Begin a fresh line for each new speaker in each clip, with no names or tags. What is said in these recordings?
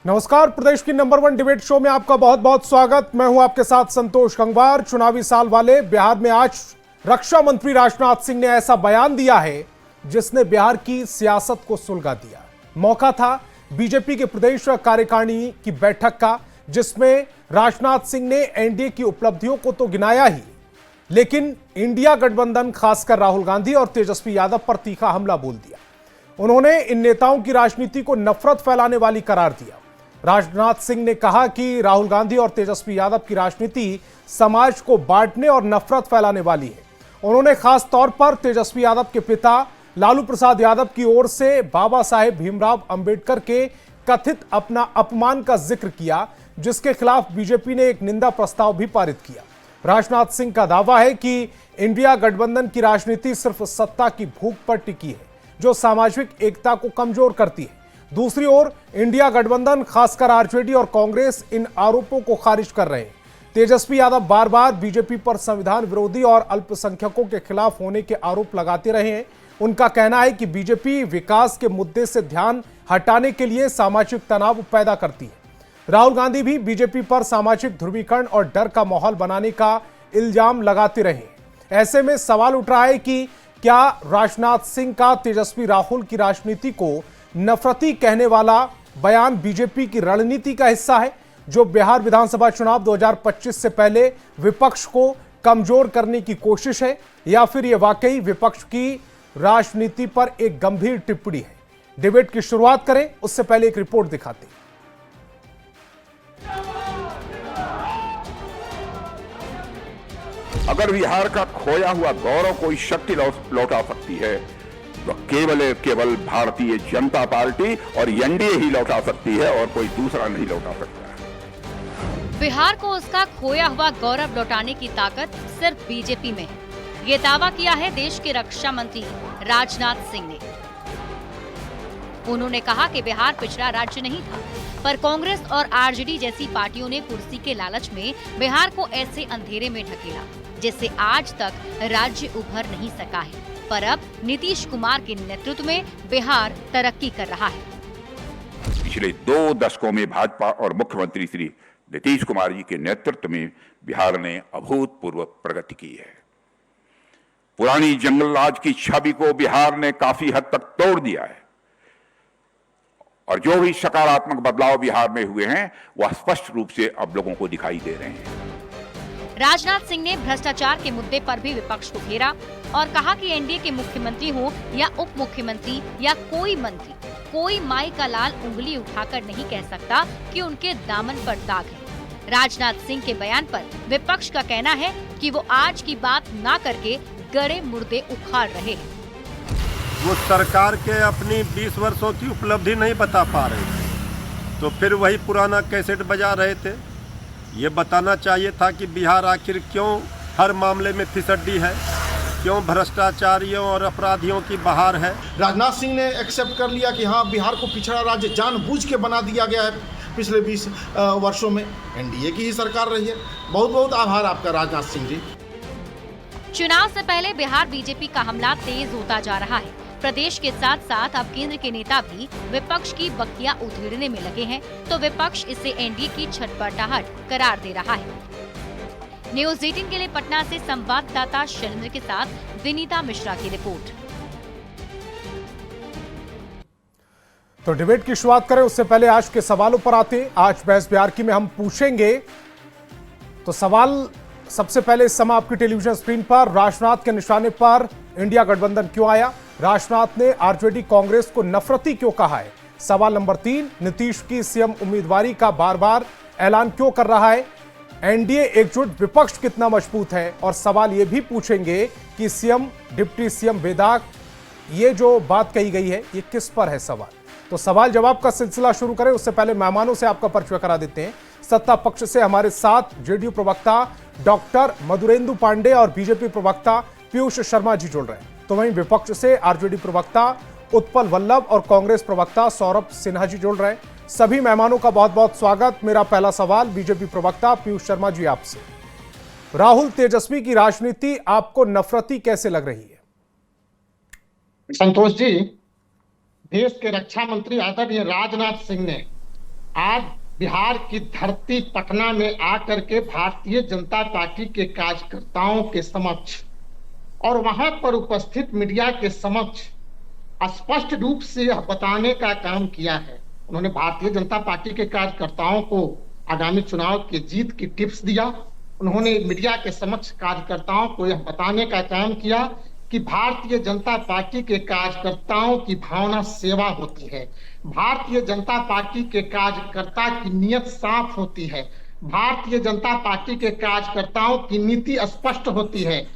नमस्कार, प्रदेश की number 1 debate show में आपका बहुत बहुत स्वागत। मैं हूं आपके साथ संतोष गंगवार। चुनावी साल वाले बिहार में आज रक्षा मंत्री राजनाथ सिंह ने ऐसा बयान दिया है जिसने बिहार की सियासत को सुलगा दिया। मौका था बीजेपी के प्रदेश कार्यकारिणी की बैठक का, जिसमें राजनाथ सिंह ने एनडीए की उपलब्धियों को तो गिनाया ही, लेकिन इंडिया गठबंधन खासकर राहुल गांधी और तेजस्वी यादव पर तीखा हमला बोल दिया। उन्होंने इन नेताओं की राजनीति को नफरत फैलाने वाली करार दिया। राजनाथ सिंह ने कहा कि राहुल गांधी और तेजस्वी यादव की राजनीति समाज को बांटने और नफरत फैलाने वाली है। उन्होंने खास तौर पर तेजस्वी यादव के पिता लालू प्रसाद यादव की ओर से बाबा साहेब भीमराव अंबेडकर के कथित अपना अपमान का जिक्र किया, जिसके खिलाफ बीजेपी ने एक निंदा प्रस्ताव भी पारित किया। राजनाथ सिंह का दावा है कि इंडिया गठबंधन की राजनीति सिर्फ सत्ता की भूख पर टिकी है, जो सामाजिक एकता को कमजोर करती है। दूसरी ओर इंडिया गठबंधन खासकर आरजेडी और कांग्रेस इन आरोपों को खारिज कर रहे हैं। तेजस्वी यादव बार बार बीजेपी पर संविधान विरोधी और अल्पसंख्यकों के खिलाफ होने के आरोप लगाते रहे हैं। उनका कहना है कि बीजेपी विकास के मुद्दे से ध्यान हटाने के लिए सामाजिक तनाव पैदा करती है। राहुल गांधी भी बीजेपी पर सामाजिक ध्रुवीकरण और डर का माहौल बनाने का इल्जाम लगाते रहे। ऐसे में सवाल उठ रहा है कि क्या राजनाथ सिंह का तेजस्वी राहुल की राजनीति को नफरती कहने वाला बयान बीजेपी की रणनीति का हिस्सा है, जो बिहार विधानसभा चुनाव 2025 से पहले विपक्ष को कमजोर करने की कोशिश है, या फिर यह वाकई विपक्ष की राजनीति पर एक गंभीर टिप्पणी है? डिबेट की शुरुआत करें उससे पहले एक रिपोर्ट दिखाते हैं।
अगर बिहार का खोया हुआ गौरव कोई शक्ति लौटा सकती है तो केवल भारतीय जनता पार्टी और एनडीए ही लौटा सकती है, और कोई दूसरा नहीं लौटा सकता।
बिहार को उसका खोया हुआ गौरव लौटाने की ताकत सिर्फ बीजेपी में है। ये दावा किया है देश के रक्षा मंत्री राजनाथ सिंह ने। उन्होंने कहा कि बिहार पिछड़ा राज्य नहीं था, पर कांग्रेस और आरजेडी जैसी पार्टियों ने कुर्सी के लालच में बिहार को ऐसे अंधेरे में ढकेला जिससे आज तक राज्य उभर नहीं सका है। पर अब नीतीश कुमार के नेतृत्व में बिहार तरक्की कर रहा है।
पिछले 2 दशकों में भाजपा और मुख्यमंत्री श्री नीतीश कुमार जी के नेतृत्व में बिहार ने अभूतपूर्व प्रगति की है। पुरानी जंगल राज की छवि को बिहार ने काफी हद तक तोड़ दिया है, और जो भी सकारात्मक बदलाव बिहार में हुए हैं वह स्पष्ट रूप से अब लोगों को दिखाई दे रहे हैं।
राजनाथ सिंह ने भ्रष्टाचार के मुद्दे पर भी विपक्ष को घेरा और कहा कि एनडीए के मुख्यमंत्री हो या उप मुख्यमंत्री या कोई मंत्री, कोई माई का लाल उंगली उठाकर नहीं कह सकता कि उनके दामन पर दाग है। राजनाथ सिंह के बयान पर विपक्ष का कहना है कि वो आज की बात ना करके गड़े मुर्दे उखाड़ रहे हैं।
वो सरकार के अपनी 20 वर्षों की उपलब्धि नहीं बता पा रहे थे, तो फिर वही पुराना कैसेट बजा रहे थे। ये बताना चाहिए था कि बिहार आखिर क्यों हर मामले में फिसड्डी है, क्यों भ्रष्टाचारियों और अपराधियों की बहार है।
राजनाथ सिंह ने एक्सेप्ट कर लिया कि हाँ, बिहार को पिछड़ा राज्य जानबूझ के बना दिया गया है। पिछले 20 वर्षों में एनडीए की ही सरकार रही है। बहुत बहुत आभार आपका राजनाथ सिंह जी।
चुनाव से पहले बिहार बीजेपी का हमला तेज होता जा रहा है। प्रदेश के साथ साथ अब केंद्र के नेता भी विपक्ष की बख्तियां उधेड़ने में लगे हैं, तो विपक्ष इसे एनडीए की छटपटाहट करार दे रहा है। न्यूज़ 18 के लिए पटना से संवाददाता शैलेंद्र के साथ विनीता मिश्रा की रिपोर्ट।
तो डिबेट की शुरुआत करें उससे पहले आज के सवालों पर आते। आज बहस बिहार की में हम पूछेंगे, तो सवाल सबसे पहले इस समय आपकी टेलीविजन स्क्रीन पर, राजनाथ के निशाने पर इंडिया गठबंधन क्यों आया? राजनाथ ने आरजेडी कांग्रेस को नफरती क्यों कहा है? सवाल नंबर 3, नीतीश की सीएम उम्मीदवारी का बार बार ऐलान क्यों कर रहा है? एनडीए एकजुट विपक्ष कितना मजबूत है? और सवाल यह भी पूछेंगे कि सीएम डिप्टी सीएम बेदाग, ये जो बात कही गई है ये किस पर है सवाल? तो सवाल जवाब का सिलसिला शुरू करें उससे पहले मेहमानों से आपका परिचय करा देते हैं। सत्ता पक्ष से हमारे साथ जेडीयू प्रवक्ता डॉक्टर मधुरेंदु पांडे और बीजेपी प्रवक्ता पीयूष शर्मा जी जुड़ रहे हैं। तो वहीं विपक्ष से आरजेडी प्रवक्ता उत्पल वल्लभ और कांग्रेस प्रवक्ता सौरभ सिन्हा जी जुड़ रहे हैं। सभी मेहमानों का बहुत बहुत स्वागत। मेरा पहला सवाल बीजेपी प्रवक्ता पीयूष शर्मा जी आपसे, राहुल तेजस्वी की राजनीति आपको नफरती कैसे लग रही है?
संतोष जी, देश के रक्षा मंत्री आदरणीय राजनाथ सिंह ने
आज बिहार की धरती पटना में आकर के भारतीय जनता पार्टी के कार्यकर्ताओं के समक्ष और वहां पर उपस्थित मीडिया के समक्ष स्पष्ट रूप से यह बताने का काम किया है। उन्होंने भारतीय जनता पार्टी के कार्यकर्ताओं को आगामी चुनाव की जीत की टिप्स दिया। उन्होंने मीडिया के समक्ष कार्यकर्ताओं को यह बताने का काम किया कि भारतीय जनता पार्टी के कार्यकर्ताओं की भावना सेवा होती है, भारतीय जनता पार्टी के कार्यकर्ता की नीयत साफ होती है, भारतीय जनता पार्टी के कार्यकर्ताओं की नीति स्पष्ट होती है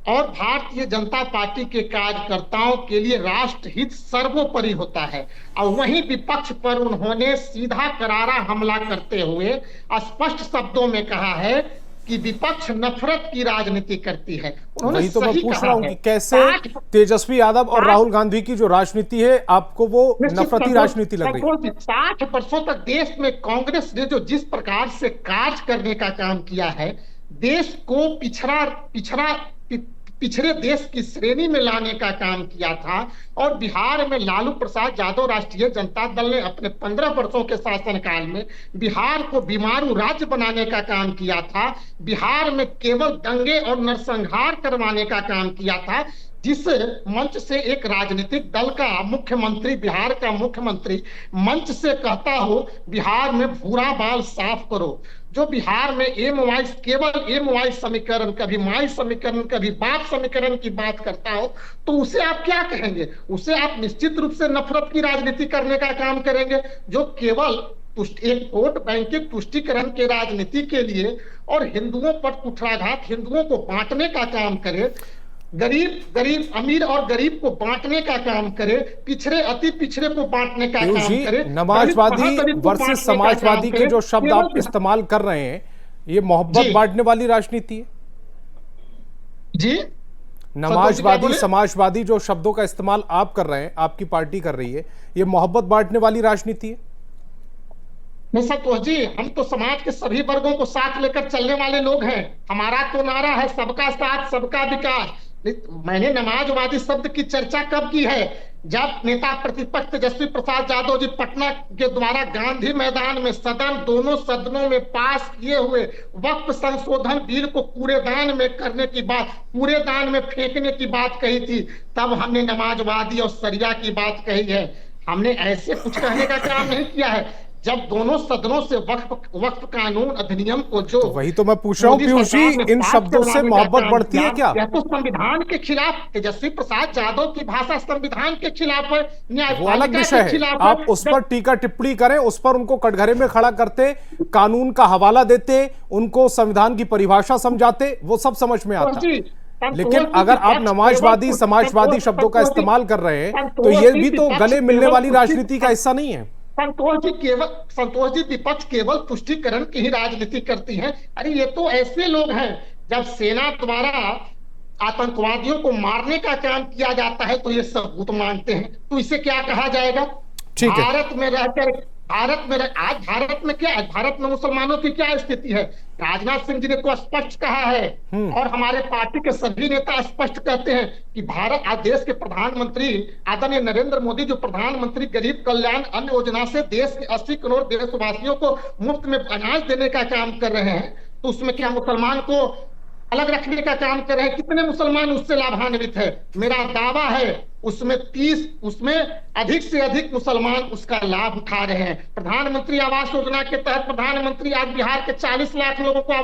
और भारतीय जनता पार्टी के कार्यकर्ताओं के लिए राष्ट्रहित सर्वोपरि होता है। और वहीं विपक्ष पर उन्होंने सीधा करारा हमला करते हुए स्पष्ट शब्दों में कहा है कि विपक्ष नफरत की राजनीति करती है।
वही तो मैं पूछ रहा हूं कि कैसे तेजस्वी यादव और राहुल गांधी की जो राजनीति है आपको वो नफरती राजनीति लग रही है।
60 वर्षों तक देश में कांग्रेस ने जो जिस प्रकार से कार्य करने का काम किया है, देश को पिछड़े देश की श्रेणी में लाने का काम किया था और बिहार में लालू प्रसाद यादव राष्ट्रीय जनता दल ने अपने 15 वर्षों के शासनकाल में बिहार को बीमारू राज्य बनाने का काम किया था। बिहार में केवल दंगे और नरसंहार करवाने का काम किया था, जिस मंच से एक राजनीतिक दल का मुख्यमंत्री, बिहार का मुख्यमंत्री मंच से कहता हो बिहार में भूरा बाल साफ करो, जो बिहार में केवल एम वाई समीकरण, कभी माई समीकरण, कभी बाप समीकरण की बात करता हो, तो उसे आप क्या कहेंगे? उसे आप निश्चित रूप से नफरत की राजनीति करने का काम करेंगे, जो केवल एक वोट बैंक के तुष्टीकरण के राजनीति के लिए और हिंदुओं पर कुठाराघात, हिंदुओं को बांटने का काम करे, गरीब अमीर और गरीब को बांटने का काम करे, पिछड़े अति पिछड़े को बांटने का काम करे।
नमाजवादी वर्सेस समाजवादी के जो शब्द आप इस्तेमाल कर रहे हैं, ये मोहब्बत बांटने वाली राजनीति है
जी।
नमाजवादी समाजवादी जो शब्दों का इस्तेमाल आप कर रहे हैं, आपकी पार्टी कर रही है, ये मोहब्बत बांटने वाली राजनीति है?
नहीं संतोष जी, हम तो समाज के सभी वर्गों को साथ लेकर चलने वाले लोग हैं। हमारा तो नारा है सबका साथ सबका विकास। मैंने नमाजवादी शब्द की चर्चा कब की है? जब नेता प्रतिपक्ष तेजस्वी प्रसाद यादव जी पटना के द्वारा गांधी मैदान में दोनों सदनों में पास किए हुए वक्फ संशोधन बिल को कूड़ेदान में करने की बात, कूड़ेदान में फेंकने की बात कही थी, तब हमने नमाजवादी और शरिया की बात कही है। हमने ऐसे कुछ कहने का काम नहीं किया है। जब दोनों सदनों से वक्फ कानून अधिनियम को जो
तो वही तो मैं पूछ रहा हूँ पीयूष जी, इन शब्दों से मोहब्बत बढ़ती है क्या?
यह तो संविधान के खिलाफ, तेजस्वी प्रसाद यादव की भाषा संविधान के खिलाफ है,
वो अलग विषय है। आप उस पर टीका टिप्पणी करें, उस पर उनको कटघरे में खड़ा करते, कानून का हवाला देते, उनको संविधान की परिभाषा समझाते, वो सब समझ में आता। लेकिन अगर आप नमाजवादी समाजवादी शब्दों का इस्तेमाल कर रहे हैं तो ये भी तो गले मिलने वाली राजनीति का हिस्सा नहीं है।
संतोष जी विपक्ष केवल तुष्टीकरण की ही राजनीति करती है। अरे ये तो ऐसे लोग हैं, जब सेना द्वारा आतंकवादियों को मारने का काम किया जाता है तो ये सबूत मानते हैं, तो इसे क्या कहा जाएगा? भारत में रहकर भारत में मुसलमानों की क्या स्थिति है? राजनाथ सिंह जी ने तो स्पष्ट कहा है और हमारे पार्टी के सभी नेता स्पष्ट कहते हैं कि भारत आज देश के प्रधानमंत्री आदरणीय नरेंद्र मोदी जो प्रधानमंत्री गरीब कल्याण अन्न योजना से देश के 80 करोड़ देशवासियों को मुफ्त में अनाज देने का काम कर रहे हैं, तो उसमें क्या मुसलमान को अलग रखने का काम कर रहे हैं? कितने मुसलमान उससे लाभान्वित है? मेरा दावा है उसमें अधिक से अधिक मुसलमान उसका लाभ उठा रहे हैं। प्रधानमंत्री आवास योजना के तहत प्रधानमंत्री आज बिहार के 40 लाख लोगों को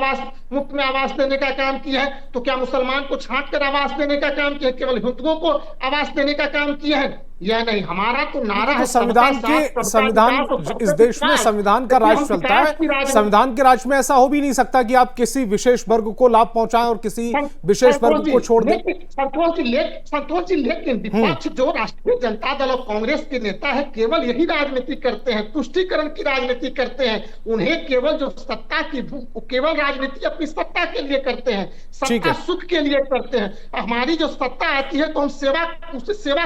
मुफ्त में आवास देने का काम किया है, तो क्या मुसलमान को छांट कर आवास देने का काम किया? केवल हिंदुओं को आवास देने का काम किया है? यह नहीं, हमारा तो नारा है
संविधान इस देश में संविधान का राज चलता है। संविधान के राज में ऐसा हो भी नहीं सकता कि आप किसी विशेष वर्ग को लाभ पहुंचाएं और किसी विशेष वर्ग को छोड़ दें।
संतोष जी लेकिन विपक्ष जो राष्ट्रीय जनता दल और कांग्रेस के नेता है केवल यही राजनीति करते हैं, तुष्टीकरण की राजनीति करते हैं। उन्हें केवल जो सत्ता की केवल राजनीति अपनी सत्ता के लिए करते हैं, सत्ता सुख के लिए करते हैं। हमारी जो सत्ता आती है तो हम सेवा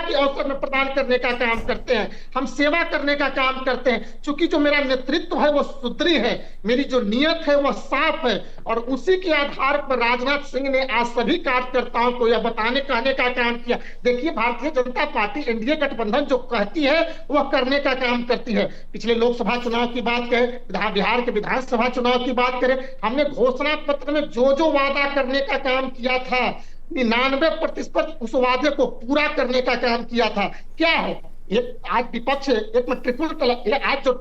के अवसर में प्रदान प्रदान करने का काम करते हैं, हम सेवा करने का काम करते हैं। चूंकि जो मेरा नेतृत्व है वो सुधरी है, मेरी जो नीयत है वो साफ है, और उसी के आधार पर राजनाथ सिंह ने आज सभी कार्यकर्ताओं को यह बताने कहने का काम किया। देखिए, भारतीय जनता पार्टी एनडीए गठबंधन जो कहती है वह करने का काम करती है। पिछले लोकसभा चुनाव की बात करें, बिहार के विधानसभा चुनाव की बात करें, हमने घोषणा पत्र में जो वादा करने का काम किया था 99% उस वादे को पूरा करने का काम किया था। क्या है ये आज विपक्ष, एक में ट्रिपल तलाक, आज जो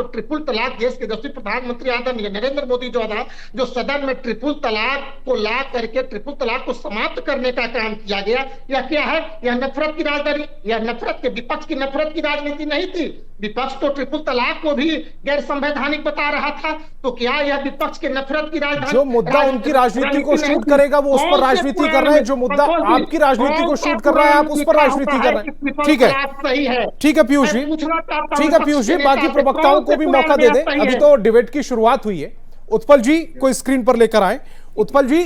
ट्रिपल तलाक देश के यशस्वी प्रधानमंत्री आदरणीय नरेंद्र मोदी जो सदन में ट्रिपल तलाक को ला करके ट्रिपल तलाक को समाप्त करने का काम किया गया, यह क्या है? यह नफरत की राजनीति, यह नफरत के विपक्ष की नफरत की राजनीति नहीं थी। विपक्ष तो ट्रिपल तलाक को भी गैर संवैधानिक बता रहा था, तो क्या यह विपक्ष के नफरत की राजनीति,
जो मुद्दा उनकी राजनीति को शूट करेगा वो उस पर राजनीति कर रहे हैं, जो मुद्दा आपकी राजनीति को शूट कर रहा है आप उस पर राजनीति कर रहे हैं। ठीक है,
सही है,
ठीक है पीयूष जी, ठीक है पीयूष जी, बाकी प्रवक्ताओं को भी मौका दे दें। अभी तो डिबेट की शुरुआत हुई है। उत्पल जी कोई स्क्रीन पर लेकर आए। उत्पल जी,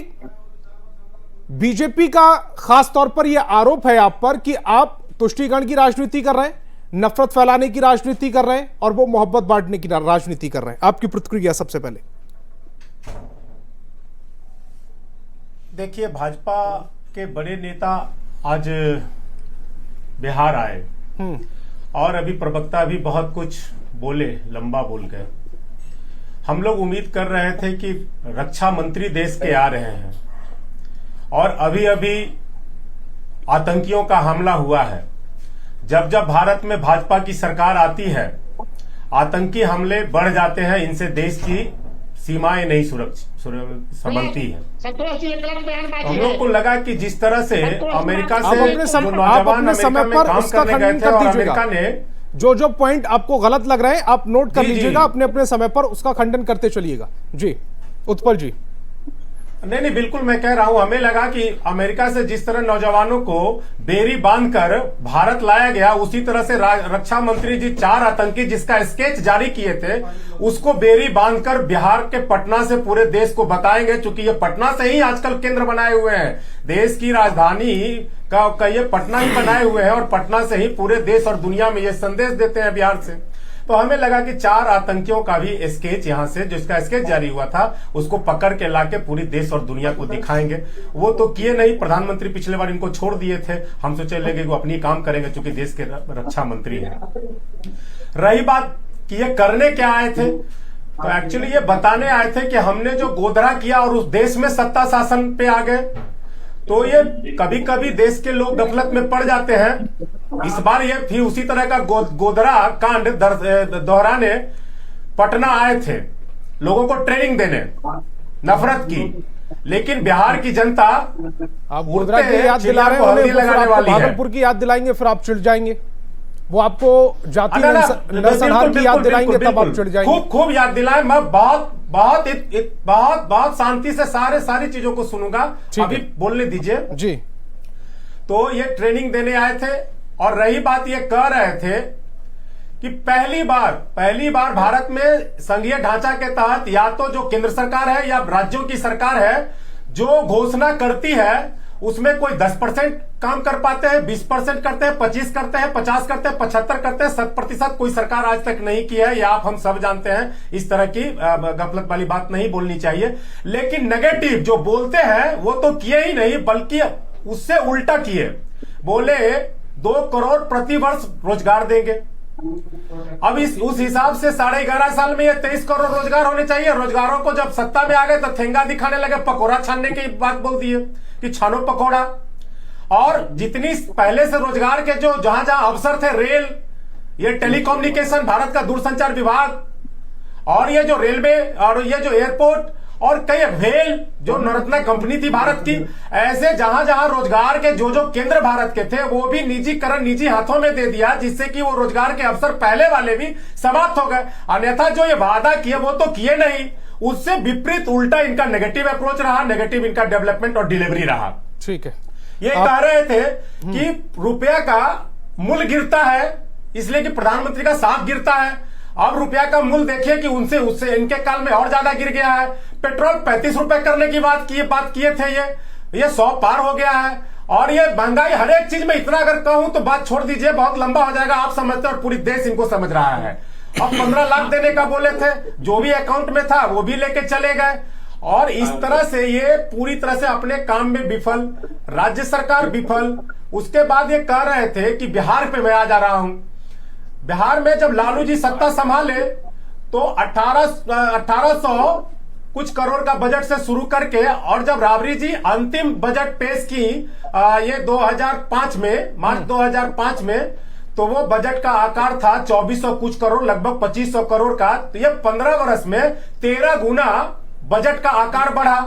बीजेपी का खास तौर पर यह आरोप है आप पर कि आप तुष्टीकरण की राजनीति कर रहे हैं, नफरत फैलाने की राजनीति कर रहे हैं और वो मोहब्बत बांटने की राजनीति कर रहे हैं। आपकी प्रतिक्रिया सबसे पहले।
देखिए, भाजपा के बड़े नेता आज बिहार आए और अभी प्रवक्ता भी बहुत कुछ बोले, लंबा बोल गए। हम लोग उम्मीद कर रहे थे कि रक्षा मंत्री देश के आ रहे हैं और अभी अभी आतंकियों का हमला हुआ है। जब जब भारत में भाजपा की सरकार आती है, आतंकी हमले बढ़ जाते हैं, इनसे देश की सीमाएं नहीं संभलती है। हम लोग को लगा कि जिस तरह से अमेरिका से जो नौजवान अमेरिका में काम करने गए थे और अमेरिका ने
जो पॉइंट आपको गलत लग रहे हैं आप नोट कर लीजिएगा, अपने अपने समय पर उसका खंडन करते चलिएगा। जी उत्पल जी।
नहीं, बिल्कुल मैं कह रहा हूं, हमें लगा कि अमेरिका से जिस तरह नौजवानों को बेरी बांधकर भारत लाया गया, उसी तरह से रक्षा मंत्री जी 4 आतंकी जिसका स्केच जारी किए थे उसको बेरी बांधकर बिहार के पटना से पूरे देश को बताएंगे। चूंकि ये पटना से ही आजकल केंद्र बनाए हुए हैं, देश की राजधानी का ये पटना ही बनाए हुए हैं और पटना से ही पूरे देश और दुनिया में ये संदेश देते हैं बिहार से। तो हमें लगा कि 4 आतंकियों का भी स्केच यहां से, जिसका स्केच जारी हुआ था, उसको पकड़ के लाके पूरी देश और दुनिया को दिखाएंगे। वो तो किए नहीं, प्रधानमंत्री पिछले बार इनको छोड़ दिए थे। हम सोचे लगे वो अपनी काम करेंगे चूंकि देश के रक्षा मंत्री हैं। रही बात कि ये करने क्या आए थे, तो एक्चुअली ये बताने आए थे कि हमने जो गोदरा किया और उस देश में सत्ता शासन पे आ गए। तो ये कभी कभी देश के लोग गफलत में पड़ जाते हैं। इस बार ये फिर उसी तरह का गोदरा कांड दोहराने पटना आए थे, लोगों को ट्रेनिंग देने नफरत की। लेकिन बिहार की जनता
आप गोदरा की याद दिला रहे हैं, भागलपुर की याद दिलाएंगे फिर आप चिढ़ जाएंगे। वो आपको जाति नरसंहार की याद दिलाएंगे तब आप चिढ़ जाएंगे।
खूब याद दिलाएं। मैं बहुत शांति से सारी चीजों को सुनूंगा, अभी बोलने दीजिए
जी।
तो ये ट्रेनिंग देने आए थे और रही बात, ये कह रहे थे कि पहली बार भारत में संघीय ढांचा के तहत या तो जो केंद्र सरकार है या राज्यों की सरकार है जो घोषणा करती है उसमें कोई 10% काम कर पाते हैं, 20% करते हैं, 25 करते हैं, 50 करते हैं, 75 करते हैं, 100% कोई सरकार आज तक नहीं की है। या आप हम सब जानते हैं, इस तरह की गफलत वाली बात नहीं बोलनी चाहिए। लेकिन नेगेटिव जो बोलते हैं वो तो किए ही नहीं, बल्कि उससे उल्टा किए। बोले 2 करोड़ प्रति वर्ष रोजगार देंगे। अब उस हिसाब से 11.5 साल में ये 23 करोड़ रोजगार होने चाहिए। रोजगारों को जब सत्ता में आ गए तो ठेंगा दिखाने लगे, पकौड़ा छानने की बात बोल दिए कि छानो पकौड़ा। और जितनी पहले से रोजगार के जो जहां अवसर थे, रेल, ये टेलीकम्युनिकेशन, भारत का दूरसंचार विभाग, और ये जो रेलवे और ये जो एयरपोर्ट और कई भेल जो नवरत्ना कंपनी थी भारत की, ऐसे जहां रोजगार के जो केंद्र भारत के थे वो भी निजीकरण, निजी हाथों में दे दिया, जिससे कि वो रोजगार के अवसर पहले वाले भी समाप्त हो गए। अन्यथा जो ये वादा किए वो तो किए नहीं, उससे विपरीत उल्टा इनका नेगेटिव अप्रोच रहा, नेगेटिव इनका डेवलपमेंट और डिलीवरी रहा।
ठीक है,
ये कह रहे थे कि रुपया का मूल्य गिरता है इसलिए कि प्रधानमंत्री का साफ गिरता है। अब रुपया का मूल्य देखिए कि उससे इनके काल में और ज्यादा गिर गया है। पेट्रोल 35 रुपए करने की बात किए थे, ये 100 पार हो गया है। और ये महंगाई हर एक चीज में इतना अगर कहूं तो बात छोड़ दीजिए, बहुत लंबा हो जाएगा, आप समझते और पूरी देश इनको समझ रहा है। अब 15 लाख देने का बोले थे, जो भी अकाउंट में था वो भी लेके चले गए, और इस तरह से ये पूरी तरह से अपने काम में विफल, राज्य सरकार विफल। उसके बाद ये कह रहे थे कि बिहार पे मैं आ जा रहा हूं। बिहार में जब लालू जी सत्ता संभाले तो 1800 कुछ करोड़ का बजट से शुरू करके, और जब राबड़ी जी अंतिम बजट पेश की ये 2005 में, मार्च 2005 में, तो वो बजट का आकार था 2400 कुछ करोड़, लगभग 2500 करोड़ का। तो ये 15 वर्ष में 13 गुना बजट का आकार बढ़ा।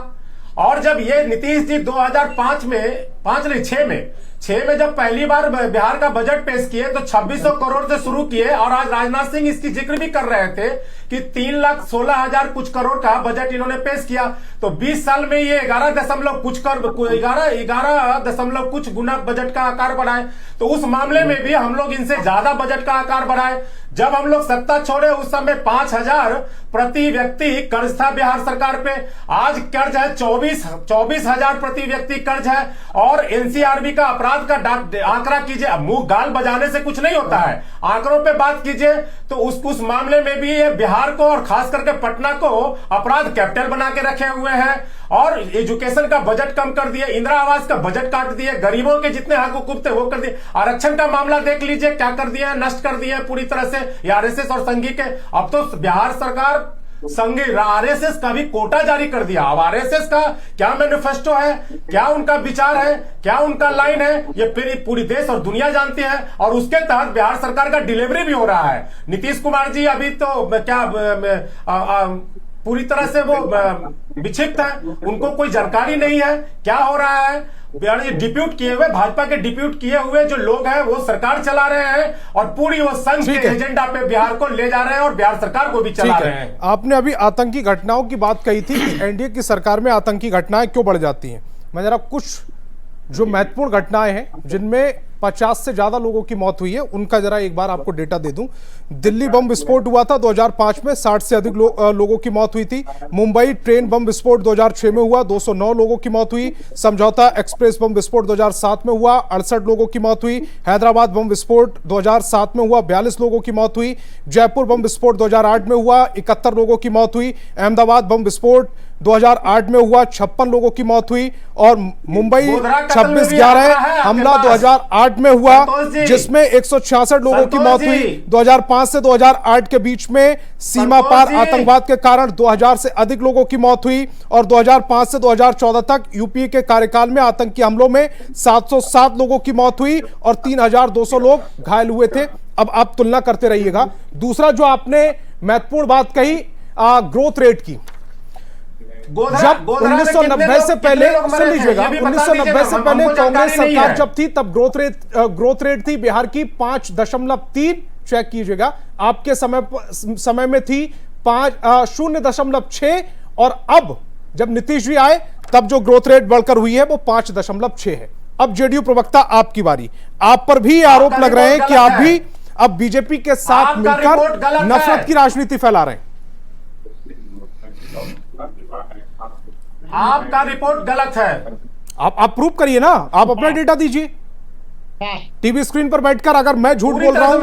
और जब ये नीतीश जी 2005 में, 6 में जब पहली बार बिहार का बजट पेश किए तो 2600 करोड़ से शुरू किए, और आज राजनाथ सिंह इसकी जिक्र भी कर रहे थे कि 3,16,000 कुछ करोड़ का बजट इन्होंने पेश किया। तो 20 साल में ये 11 कुछ गुना बजट का आकार बढ़ाए। तो उस मामले में भी हम लोग इनसे ज्यादा बजट का आकार बढ़ाए। जब हम लोग सत्ता छोड़े उस समय 5,000 प्रति व्यक्ति कर्ज था बिहार सरकार पे, आज कर्ज है 24,000 प्रति व्यक्ति कर्ज है। और एनसीआरबी का अपराध का आंकड़ा कीजिए, मुंह गाल बजाने से कुछ नहीं होता है, आंकड़ों पे बात कीजिए तो उस मामले में भी ये बिहार को और खास करके पटना को अपराध कैपिटल बना के रखे हुए हैं। और एजुकेशन का बजट कम कर दिए, इंदिरा आवास का बजट काट दिए, गरीबों के जितने हक हुकूक थे वो कर दिए। आरक्षण का मामला देख लीजिए क्या कर दिया, नष्ट कर दिया पूरी तरह से आरएसएस और संघी के। अब तो बिहार सरकार संघी आरएसएस का भी कोटा जारी कर दिया। अब आरएसएस का क्या मैनिफेस्टो है, क्या उनका विचार है, क्या उनका लाइन है, ये पूरी देश और दुनिया जानती है। और उसके तहत बिहार सरकार का डिलीवरी भी हो रहा है। नीतीश कुमार जी अभी तो क्या पूरी तरह से वो विक्षिप्त है, उनको कोई जानकारी नहीं है क्या हो रहा है। डिप्यूट किए हुए, भाजपा के डिप्यूट किए हुए जो लोग हैं वो सरकार चला रहे हैं, और पूरी वो संघ के एजेंडा पे बिहार को ले जा रहे हैं और बिहार सरकार को भी चला रहे हैं।
आपने अभी आतंकी घटनाओं की बात कही थी कि एनडीए की सरकार में आतंकी घटनाएं क्यों बढ़ जाती हैं। मैं जरा कुछ जो महत्वपूर्ण घटनाएं हैं जिनमें 50 से ज्यादा लोगों की मौत हुई है उनका जरा एक बार आपको डेटा दे दूं। दिल्ली बम विस्फोट हुआ था 2005 में, 60 से अधिक लोगों की मौत हुई थी। मुंबई ट्रेन बम विस्फोट 2006 में हुआ, 209 लोगों की मौत हुई। समझौता एक्सप्रेस बम विस्फोट 2007 में हुआ, 68 लोगों की मौत हुई। हैदराबाद बम विस्फोट 2007 में हुआ, 42 लोगों की मौत हुई। जयपुर बम विस्फोट 2008 में हुआ, 71 लोगों की मौत हुई। अहमदाबाद बम विस्फोट 2008 में हुआ, 56 लोगों की मौत हुई। और मुंबई 26/11 हमला 2008 में हुआ, जिसमें 166 लोगों की मौत हुई। 2005 से 2008 के बीच में सीमा पार आतंकवाद के कारण 2000 से अधिक लोगों की मौत हुई। और 2005 से 2014 तक यूपीए के कार्यकाल में आतंकी हमलों में 707 लोगों की मौत हुई और 3200 लोग घायल हुए थे। अब आप तुलना करते रहिएगा। दूसरा जो आपने महत्वपूर्ण बात कही ग्रोथ रेट की, जब 1990 से पहले, सुन लीजिएगा, 1990 से पहले कांग्रेस सरकार जब थी तब ग्रोथ रेट थी बिहार की 5.3, चेक कीजिएगा। आपके समय में थी 0.6, और अब जब नीतीश जी आए तब जो ग्रोथ रेट बढ़कर हुई है वो 5.6 है। अब जेडीयू प्रवक्ता आपकी बारी, आप पर भी आरोप लग रहे हैं कि आप भी अब बीजेपी के साथ मिलकर नफरत की राजनीति फैला रहे हैं।
आपका रिपोर्ट गलत है।
आप प्रूव करिए ना, आप अपना डेटा दीजिए। टीवी स्क्रीन पर बैठकर अगर मैं झूठ बोल रहा हूं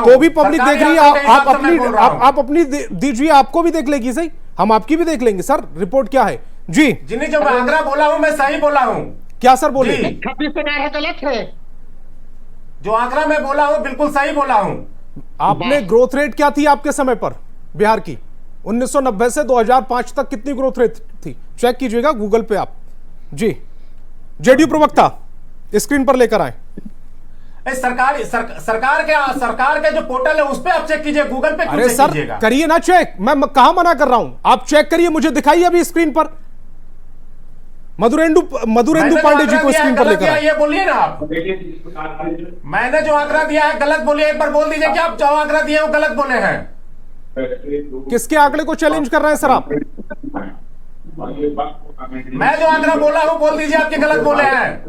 तो भी पब्लिक देख रही है। आप अपनी दीजिए, आपको भी देख लेगी। सही, हम आपकी भी देख लेंगे। सर रिपोर्ट क्या है जी?
जिन्हें जो मैं आंकड़ा बोला हूं मैं सही बोला हूं।
क्या सर बोले?
26 गलत है।
जो आंकड़ा मैं बोला हूं बिल्कुल सही बोला हूं।
आपने ग्रोथ रेट क्या थी आपके समय पर बिहार की? 1990 से 2005 तक कितनी ग्रोथ रेट थी? चेक कीजिएगा गूगल पे आप जी। जेडीयू प्रवक्ता स्क्रीन पर लेकर आए।
सरकार के जो पोर्टल है उस पे आप चेक कीजिए, गूगल पे
अरे सर करिए ना चेक, मैं कहां मना कर रहा हूं। आप चेक करिए, मुझे दिखाइए अभी स्क्रीन पर। मधुरेंदु पांडे जी को स्क्रीन पर लेकर
ये बोलिए ना आप। मैंने जो आंकड़ा दिया है गलत बोलिए, एक बार बोल दीजिए कि आप जो आंकड़ा दिए वो गलत बोले हैं।
किसके आंकड़े को चैलेंज कर रहे हैं सर आप?
मैं जो आंकड़ा बोला हूं बोल दीजिए आपके गलत बोले हैं।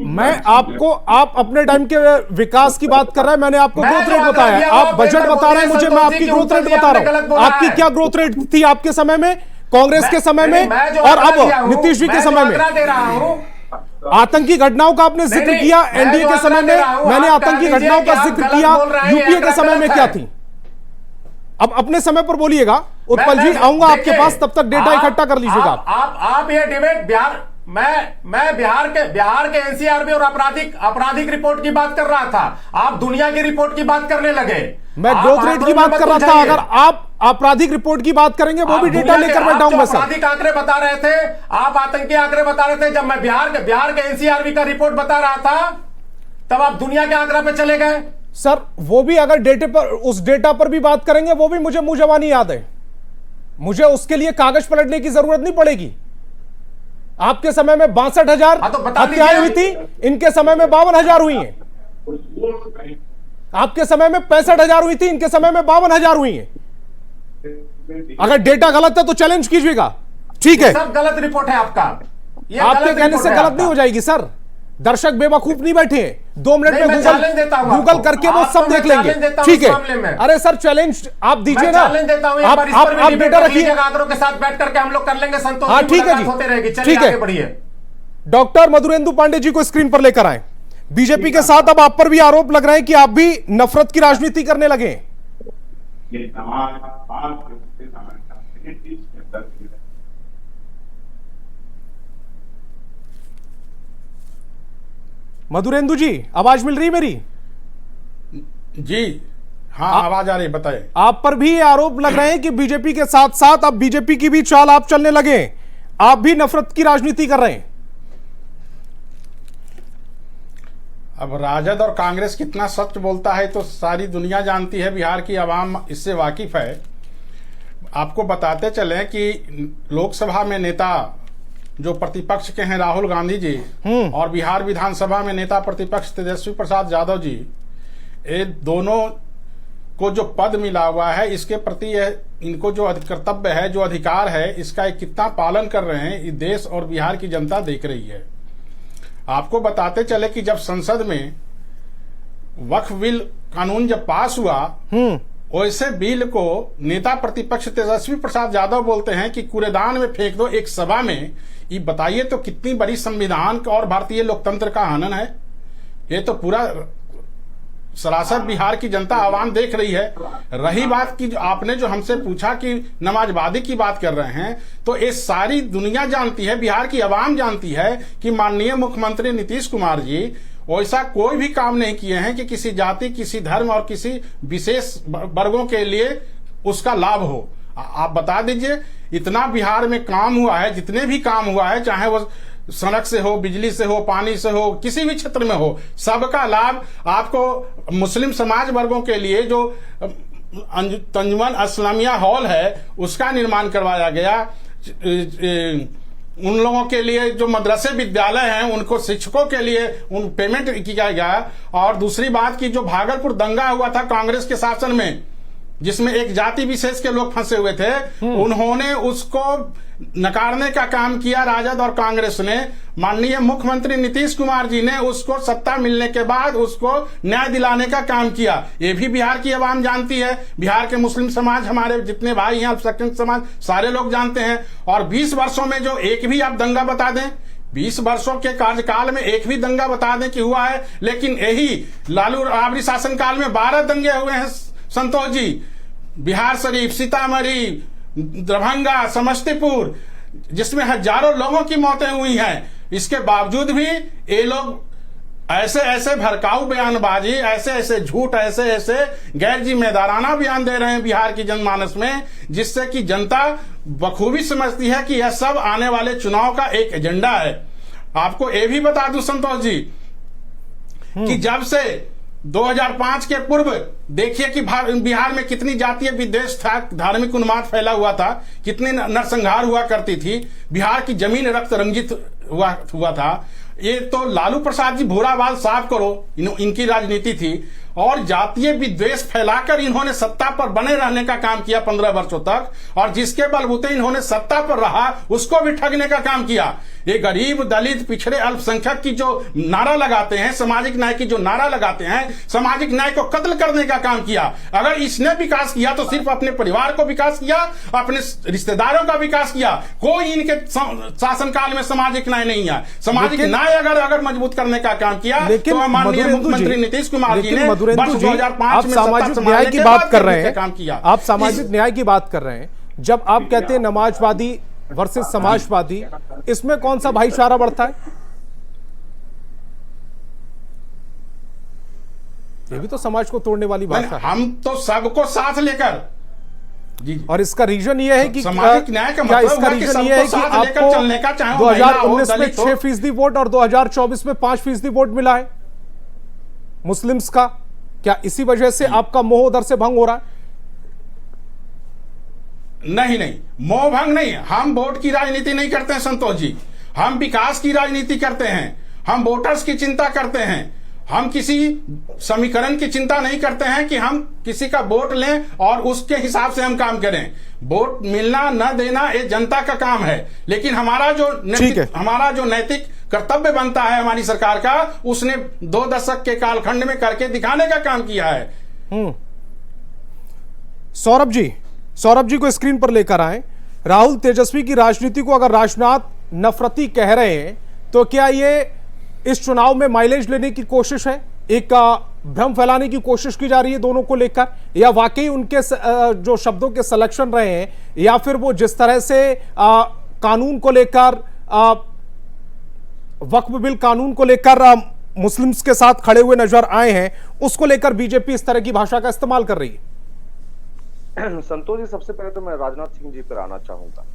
मैं आपको, आप अपने टाइम के विकास की बात कर रहे हैं, मैंने आपको ग्रोथ रेट बताया है। आप बजट बता रहे हैं मुझे, मैं आपकी ग्रोथ रेट बता रहा हूं। आपकी क्या ग्रोथ रेट थी आपके समय में, कांग्रेस के समय में और अब नीतीश जी के समय में? आतंकी घटनाओं का आपने जिक्र किया एनडीए के समय में, मैंने आतंकी घटनाओं का जिक्र किया यूपीए के समय में क्या थी। अब अपने समय पर बोलिएगा उत्पल जी, आऊंगा आपके पास, तब तक डेटा इकट्ठा कर लीजिएगा।
आप ये डिबेट बिहार, मैं बिहार के एनसीआरबी और आपराधिक रिपोर्ट की बात कर रहा था, आप दुनिया की रिपोर्ट की बात करने लगे।
मैं ग्रोथ रेट की बात कर रहा था, अगर आप आपराधिक रिपोर्ट की बात करेंगे वो भी डेटा लेकर बैठा हूं मैं सर।
आपराधिक आंकड़े बता रहे थे, आप आतंकी आंकड़े बता रहे थे, जब मैं बिहार के एनसीआरबी का रिपोर्ट बता रहा था तब आप दुनिया के आंकड़े पे चले गए।
सर वो भी अगर डेटे पर, उस डेटा पर भी बात करेंगे वो भी मुझे मुंह जबानी याद है, मुझे उसके लिए कागज पलटने की जरूरत नहीं पड़ेगी। आपके समय में 62,000 हत्याएं हुई थी, इनके समय में 52,000 हुई हैं। आपके समय में 65,000 हुई थी, इनके समय में 52,000 हुई हैं। अगर डेटा गलत है तो चैलेंज कीजिएगा, ठीक है।
सब गलत रिपोर्ट है आपका,
आपके कहने से गलत नहीं हो जाएगी सर। दर्शक बेवकूफ नहीं बैठे हैं, 2 मिनट में गूगल करके वो सब देख लेंगे, ठीक है। अरे सर चैलेंज आप दीजिए ना, आप डेटा रखिए
आंकड़ों के साथ बैठ करके हम लोग कर लेंगे संतोष।
हाँ ठीक है जी, ठीक है। डॉक्टर मधुरेंदु पांडे जी को स्क्रीन पर लेकर आए। बीजेपी के साथ अब आप पर भी आरोप लग रहे हैं कि आप भी नफरत की राजनीति करने लगे। मधुरेंदु जी आवाज मिल रही मेरी?
जी हाँ आवाज आ रही, बताएं।
आप पर भी आरोप लग रहे हैं कि बीजेपी के साथ साथ अब बीजेपी की भी चाल आप चलने लगे, आप भी नफरत की राजनीति कर रहे हैं।
अब राजद और कांग्रेस कितना सच बोलता है तो सारी दुनिया जानती है, बिहार की आवाम इससे वाकिफ है। आपको बताते चलें कि लोकसभा में नेता जो प्रतिपक्ष के हैं राहुल गांधी जी और बिहार विधानसभा में नेता प्रतिपक्ष तेजस्वी प्रसाद यादव जी, ये दोनों को जो पद मिला हुआ है इसके प्रति इनको जो कर्तव्य है, जो अधिकार है, इसका कितना पालन कर रहे हैं ये देश और बिहार की जनता देख रही है। आपको बताते चले कि जब संसद में वक्फ बिल कानून जब पास हुआ, वैसे बिल को नेता प्रतिपक्ष तेजस्वी प्रसाद यादव बोलते हैं कि कूड़ेदान में फेंक दो एक सभा में। ये बताइए तो कितनी बड़ी संविधान का और भारतीय लोकतंत्र का हनन है। ये तो पूरा सरासर बिहार की जनता आवाम देख रही है। रही बात की आपने जो हमसे पूछा कि नमाजवादी की बात कर रहे हैं, तो ये सारी दुनिया जानती है, बिहार की आवाम जानती है कि माननीय मुख्यमंत्री नीतीश कुमार जी वैसा कोई भी काम नहीं किए हैं कि किसी जाति, किसी धर्म और किसी विशेष वर्गों के लिए उसका लाभ हो। आप बता दीजिए, इतना बिहार में काम हुआ है, जितने भी काम हुआ है, चाहे वो सड़क से हो, बिजली से हो, पानी से हो, किसी भी क्षेत्र में हो, सबका लाभ आपको मुस्लिम समाज वर्गों के लिए जो तंजुमन इस्लामिया हॉल है उसका निर्माण करवाया गया। उन लोगों के लिए जो मदरसे विद्यालय हैं उनको शिक्षकों के लिए उन पेमेंट किया गया। और दूसरी बात की जो भागलपुर दंगा हुआ था कांग्रेस के शासन में, जिसमें एक जाति विशेष के लोग फंसे हुए थे, उन्होंने उसको नकारने का काम किया राजद और कांग्रेस ने। माननीय मुख्यमंत्री नीतीश कुमार जी ने उसको सत्ता मिलने के बाद उसको न्याय दिलाने का काम किया। ये भी बिहार की आवाम जानती है, बिहार के मुस्लिम समाज, हमारे जितने भाई हैं अल्पसंख्यक समाज, सारे लोग जानते हैं। और 20 वर्षों में जो एक भी आप दंगा बता दें, 20 वर्षों के कार्यकाल में एक भी दंगा बता दें कि हुआ है। लेकिन यही लालू राबड़ी शासनकाल में 12 दंगे हुए हैं संतोष जी, बिहार शरीफ, सीतामढ़ी, दरभंगा, समस्तीपुर, जिसमें हजारों लोगों की मौतें हुई हैं। इसके बावजूद भी ये लोग ऐसे ऐसे भड़काऊ बयानबाजी, ऐसे ऐसे झूठ, ऐसे ऐसे गैर जिम्मेदाराना बयान दे रहे हैं बिहार की जनमानस में, जिससे कि जनता बखूबी समझती है कि यह सब आने वाले चुनाव का एक एजेंडा है। आपको ये भी बता दूं संतोष जी कि जब से 2005 के पूर्व देखिए कि बिहार में कितनी जातीय विद्वेष था, धार्मिक उन्माद फैला हुआ था, कितनी नरसंहार हुआ करती थी, बिहार की जमीन रक्त रंजित हुआ था। ये तो लालू प्रसाद जी भूरा बाल साफ करो, इनकी राजनीति थी। और जातीय विद्वेष फैलाकर इन्होंने सत्ता पर बने रहने का काम किया 15 वर्षों तक, और जिसके बलबूते इन्होंने सत्ता पर रहा उसको भी ठगने का काम किया। ये गरीब, दलित, पिछड़े, अल्पसंख्यक की जो नारा लगाते हैं, सामाजिक न्याय की जो नारा लगाते हैं, सामाजिक न्याय को कत्ल करने का काम किया। अगर इसने विकास किया तो सिर्फ अपने परिवार को विकास किया, अपने रिश्तेदारों का विकास किया, कोई इनके शासनकाल में सामाजिक न्याय नहीं है। सामाजिक न्याय अगर मजबूत करने का काम किया तो माननीय मुख्यमंत्री नीतीश कुमार जी ने वर्ष 2005 में
सामाजिक न्याय की बात कर रहे हैं,
काम किया।
आप सामाजिक न्याय की बात कर रहे हैं, जब आप कहते हैं नमाजवादी वर्सेस समाजवादी, इसमें कौन सा भाईचारा बढ़ता है? ये भी तो समाज को तोड़ने वाली बात है।
हम तो सबको साथ लेकर जी,
और इसका रीजन ये है कि
सामाजिक न्याय का मतलब
इसका रीजन ये है कि आपको 2019 में 6% वोट और 2024 में 5% वोट मिला है मुस्लिम्स का, क्या इसी वजह से आपका मोह उधर से भंग हो रहा है?
नहीं, मोह भंग नहीं। हम वोट की राजनीति नहीं करते हैं संतोष जी, हम विकास की राजनीति करते हैं, हम वोटर्स की चिंता करते हैं। हम किसी समीकरण की चिंता नहीं करते हैं कि हम किसी का वोट लें और उसके हिसाब से हम काम करें। वोट मिलना न देना ये जनता का काम है, लेकिन हमारा जो नैतिक कर्तव्य बनता है हमारी सरकार का, उसने 2 दशक के कालखंड में करके दिखाने का काम किया है।
सौरभ जी को स्क्रीन पर लेकर आए। राहुल तेजस्वी की राजनीति को अगर राजनाथ नफरती कह रहे हैं तो क्या ये इस चुनाव में माइलेज लेने की कोशिश है, एक भ्रम फैलाने की कोशिश की जा रही है दोनों को लेकर, या वाकई उनके जो शब्दों के सिलेक्शन रहे हैं, या फिर वो जिस तरह से कानून को लेकर, वक्फ बिल कानून को लेकर मुस्लिम्स के साथ खड़े हुए नजर आए हैं, उसको लेकर बीजेपी इस तरह की भाषा का इस्तेमाल कर रही है?
संतोष जी, सबसे पहले तो मैं राजनाथ सिंह जी पर आना चाहूंगा।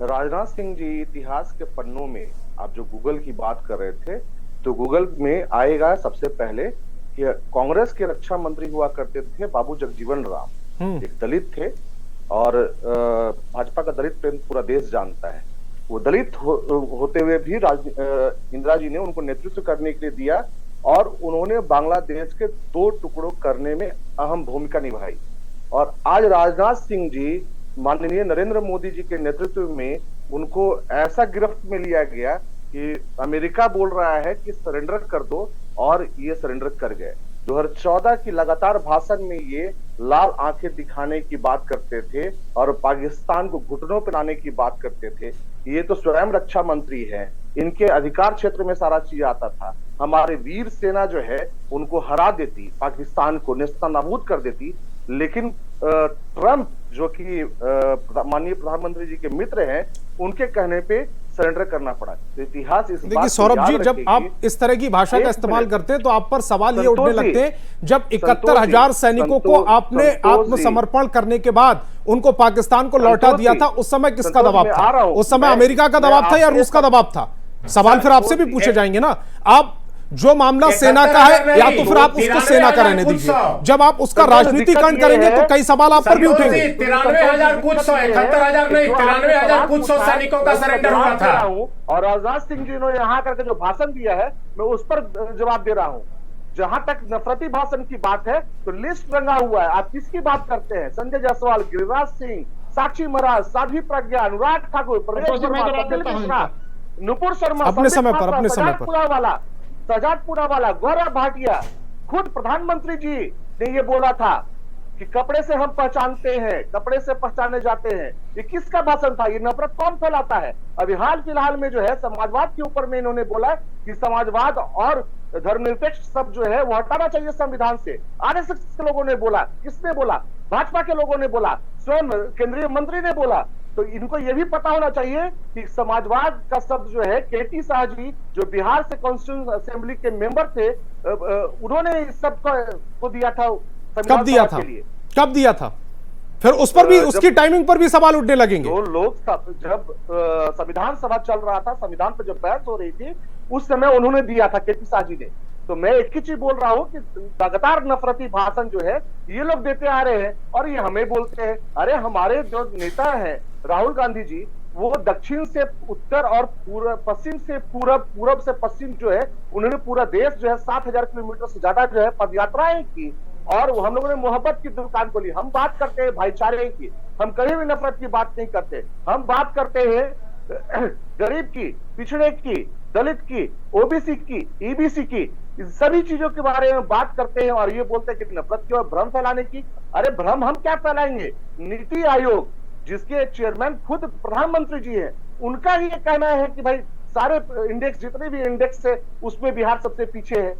राजनाथ सिंह जी इतिहास के पन्नों में, आप जो गूगल की बात कर रहे थे, तो गूगल में आएगा सबसे पहले कि कांग्रेस के रक्षा मंत्री हुआ करते थे बाबू जगजीवन राम, एक दलित थे, और भाजपा का दलित प्रेम पूरा देश जानता है। वो दलित होते हुए भी इंदिरा जी ने उनको नेतृत्व करने के लिए दिया, और उन्होंने बांग्लादेश के 2 टुकड़ों करने में अहम भूमिका निभाई। और आज राजनाथ सिंह जी माननीय नरेंद्र मोदी जी के नेतृत्व में उनको ऐसा गिरफ्त में लिया गया कि अमेरिका बोल रहा है कि सरेंडर कर दो, और ये सरेंडर कर गए। 2014 की लगातार भाषण में ये लाल आंखें दिखाने की बात करते थे और पाकिस्तान को घुटनों पर लाने की बात करते थे। ये तो स्वयं रक्षा मंत्री है, इनके अधिकार क्षेत्र में सारा चीज आता था। हमारे वीर सेना जो है उनको हरा देती, पाकिस्तान को नेस्तनाबूद कर देती, लेकिन ट्रंप जो कि माननीय प्रधानमंत्री जी के मित्र हैं, उनके कहने पे सरेंडर करना पड़ा। तो इतिहास इस
देखिए सौरभ जी, जब आप इस तरह की भाषा का इस्तेमाल करते हैं तो आप पर सवाल ये उठने लगते हैं, जब 71,000 सैनिकों को आपने आत्मसमर्पण करने के बाद उनको पाकिस्तान को लौटा दिया था, उस समय किसका दबाव था? उस समय अमेरिका का दबाव था या रूस का दबाव था? सवाल फिर आपसे भी पूछे जाएंगे ना। आप जो मामला सेना का है, या तो फिर आप उसको सेना का रहने दीजिए। जब आप उसका राजनीतिकरण करेंगे तो कई सवाल आप पर भी उठेंगे।
93,000 कुछ सौ, 71,000 नहीं, 93,000 कुछ सौ सैनिकों का सरेंडर हुआ था।
और राजनाथ सिंह जी ने यहाँ करके जो भाषण दिया है, मैं उस पर जवाब दे रहा हूँ। जहां तक नफरती भाषण की बात है तो लिस्ट रंगा हुआ है। आप किसकी बात करते हैं? संजय जायसवाल, गिरिराज सिंह, साक्षी महाराज, साध्वी प्रज्ञा, अनुराग ठाकुर, नुपुर शर्मा,
अपने समय पर
सजादपुरा वाला, गौरव भाटिया, खुद प्रधानमंत्री जी ने ये बोला था कि कपड़े से हम पहचानते हैं, कपड़े से पहचाने जाते हैं। ये किसका भाषण था? ये नफरत कौन फैलाता है? अभी हाल फिलहाल में जो है समाजवाद के ऊपर में इन्होंने बोला कि समाजवाद और धर्मनिरपेक्ष शब्द जो है वो हटाना चाहिए संविधान से। आरएसएस के लोगों ने बोला, किसने बोला? भाजपा के लोगों ने बोला, स्वयं केंद्रीय मंत्री ने बोला। तो इनको ये भी पता होना चाहिए कि समाजवाद का शब्द जो है केटी शाह जी, जो बिहार से कॉन्स्टिट्यूशन असेंबली के मेंबर थे, उन्होंने इस सब को दिया था।
कब दिया था? कब दिया था? फिर उस पर भी, उसकी टाइमिंग पर भी सवाल उठने लगेंगे।
तो लोग जब संविधान सभा चल रहा था, संविधान पर जब बहस हो रही थी, उस समय उन्होंने दिया था केटी शाह जी ने। तो मैं एक ही चीज बोल रहा हूँ कि लगातार नफरती भाषण जो है ये लोग देते आ रहे हैं, और ये हमें बोलते हैं। अरे हमारे जो नेता हैं राहुल गांधी जी, वो दक्षिण से उत्तर और पश्चिम से पूरब, पूरब से पश्चिम जो है, उन्होंने पूरा देश जो है 7,000 किलोमीटर से ज्यादा जो है पद यात्राएं की, और हम लोगों ने मोहब्बत की दुकान खोली। हम बात करते हैं भाईचारे की, हम कभी भी नफरत की बात नहीं करते। हम बात करते हैं गरीब की, पिछड़े की, दलित की, ओबीसी की, ईबीसी की, इन सभी चीजों के बारे में बात करते हैं। और ये बोलते हैं कि नफरत की और भ्रम फैलाने की। अरे भ्रम हम क्या फैलाएंगे? नीति आयोग जिसके चेयरमैन खुद प्रधानमंत्री जी हैं, उनका ही ये कहना है कि भाई सारे इंडेक्स, जितने भी इंडेक्स है, उसमें बिहार सबसे पीछे है।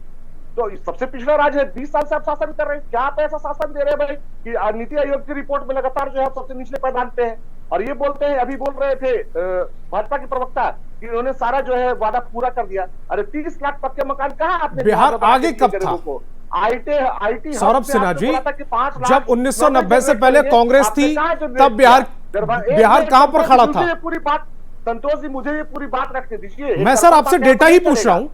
तो सबसे पिछड़ा राज्य है, 20 साल से आप शासन कर रहे हैं। क्या आप ऐसा शासन दे रहे हैं भाई कि नीति आयोग की रिपोर्ट में लगातार जो है सबसे निचले पैदान पे है? और ये बोलते हैं, अभी बोल रहे थे भाजपा के प्रवक्ता कि उन्होंने सारा जो है वादा पूरा कर दिया। अरे 30 लाख पक्के मकान कहाँ आपने?
बिहार आगे कब था?
आईटी
सौरभ सिन्हा जी, जब 1990 से पहले कांग्रेस थी, तब बिहार कहां पर खड़ा था?
पूरी बात संतोष जी, मुझे ये पूरी बात रखने दीजिए।
मैं सर आपसे डेटा ही पूछ रहा हूं।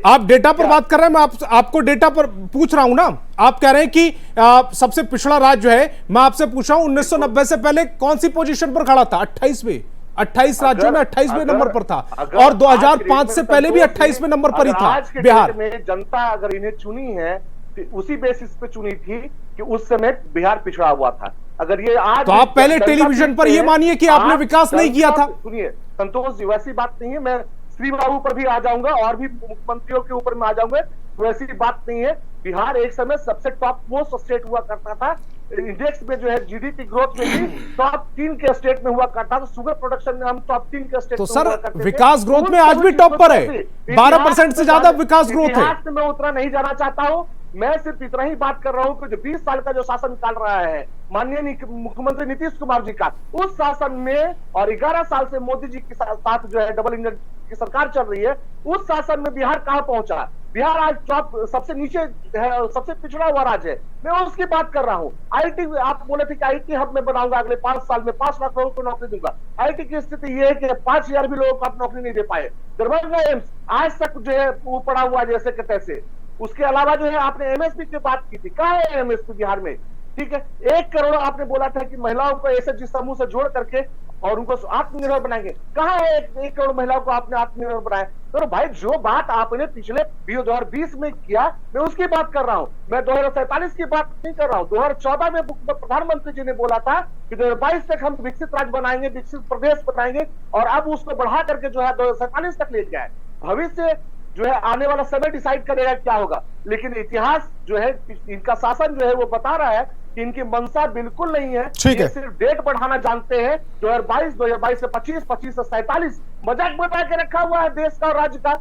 आप डेटा पर बात कर रहे हैं, मैं आपको डेटा पर पूछ रहा हूं ना। आप कह रहे हैं कि सबसे पिछड़ा राज्य जो है, मैं आपसे पूछ रहा हूं 1990 से पहले कौन सी पोजीशन पर खड़ा था? 28वें, 28 राज्यों में 28वें नंबर पर था, और 2005 से पहले भी 28वें नंबर पर ही था बिहार
में। जनता अगर इन्हें चुनी है तो उसी बेसिस पे चुनी थी कि उस समय बिहार पिछड़ा हुआ था। अगर ये आज,
तो आप पहले टेलीविजन पर ये मानिए कि आपने विकास नहीं किया था।
सुनिए संतोष जी, वैसी बात नहीं है। मैं श्री बाबू पर भी आ जाऊंगा और भी मुख्यमंत्रियों के ऊपर में आ जाऊंगा। वैसी बात नहीं है। बिहार एक समय सबसे टॉप मोस्ट स्टेट हुआ करता था। इंडेक्स में जो है जीडीपी ग्रोथ में भी टॉप 3 के स्टेट में हुआ करता था। शुगर प्रोडक्शन में हम टॉप 3 के स्टेट।
तो सर विकास ग्रोथ में आज भी टॉप पर है, 12% से ज्यादा विकास ग्रोथ है।
मैं उतना नहीं जाना चाहता हूँ। मैं सिर्फ इतना ही बात कर रहा हूँ कि जो 20 साल का जो शासन चल रहा है माननीय मुख्यमंत्री नीतीश कुमार जी का, उस शासन में, और 11 साल से मोदी जी के साथ जो है डबल इंजन की सरकार चल रही है, उस शासन में बिहार कहां पहुंचा? बिहार आज टॉप सबसे नीचे है, सबसे पिछड़ा हुआ राज्य है। मैं उसकी बात कर रहा हूँ। आईटी, आप बोले थे कि आईटी हब में बनाऊंगा, अगले 5 साल में 5 लाख लोगों को नौकरी दूंगा। आईटी की स्थिति यह है कि 5,000 भी लोगों को आप नौकरी नहीं दे पाए। दरभंगा एम्स आज तक जो है वो पड़ा हुआ जैसे के तैसे। उसके अलावा जो है आपने एमएसपी की बात की थी, कहाँ है एमएसपी बिहार में? ठीक है, 1 करोड़ आपने बोला था कि महिलाओं को एसएचजी समूह से जोड़ करके और उनको आत्मनिर्भर बनाएंगे। कहाँ है 1 करोड़ महिलाओं को आपने आत्मनिर्भर बनाया? तो भाई जो बात आपने पिछले 2020 में किया, मैं उसकी बात कर रहा हूँ। मैं 2047 की बात नहीं कर रहा हूँ। 2014 में प्रधानमंत्री जी ने बोला था कि 2022 तक हम विकसित राज्य बनाएंगे, विकसित प्रदेश बनाएंगे, और अब उसको बढ़ा करके जो है 2047 तक ले गया है। भविष्य जो है आने वाला समय डिसाइड करेगा क्या होगा। लेकिन इतिहास जो है, इनका शासन जो है वो बता रहा है कि इनकी मंशा बिल्कुल नहीं है। ये सिर्फ डेट बढ़ाना जानते हैं। 2022 से 25, 25 से 47 मजाक बना के रखा हुआ है देश का और राज्य का।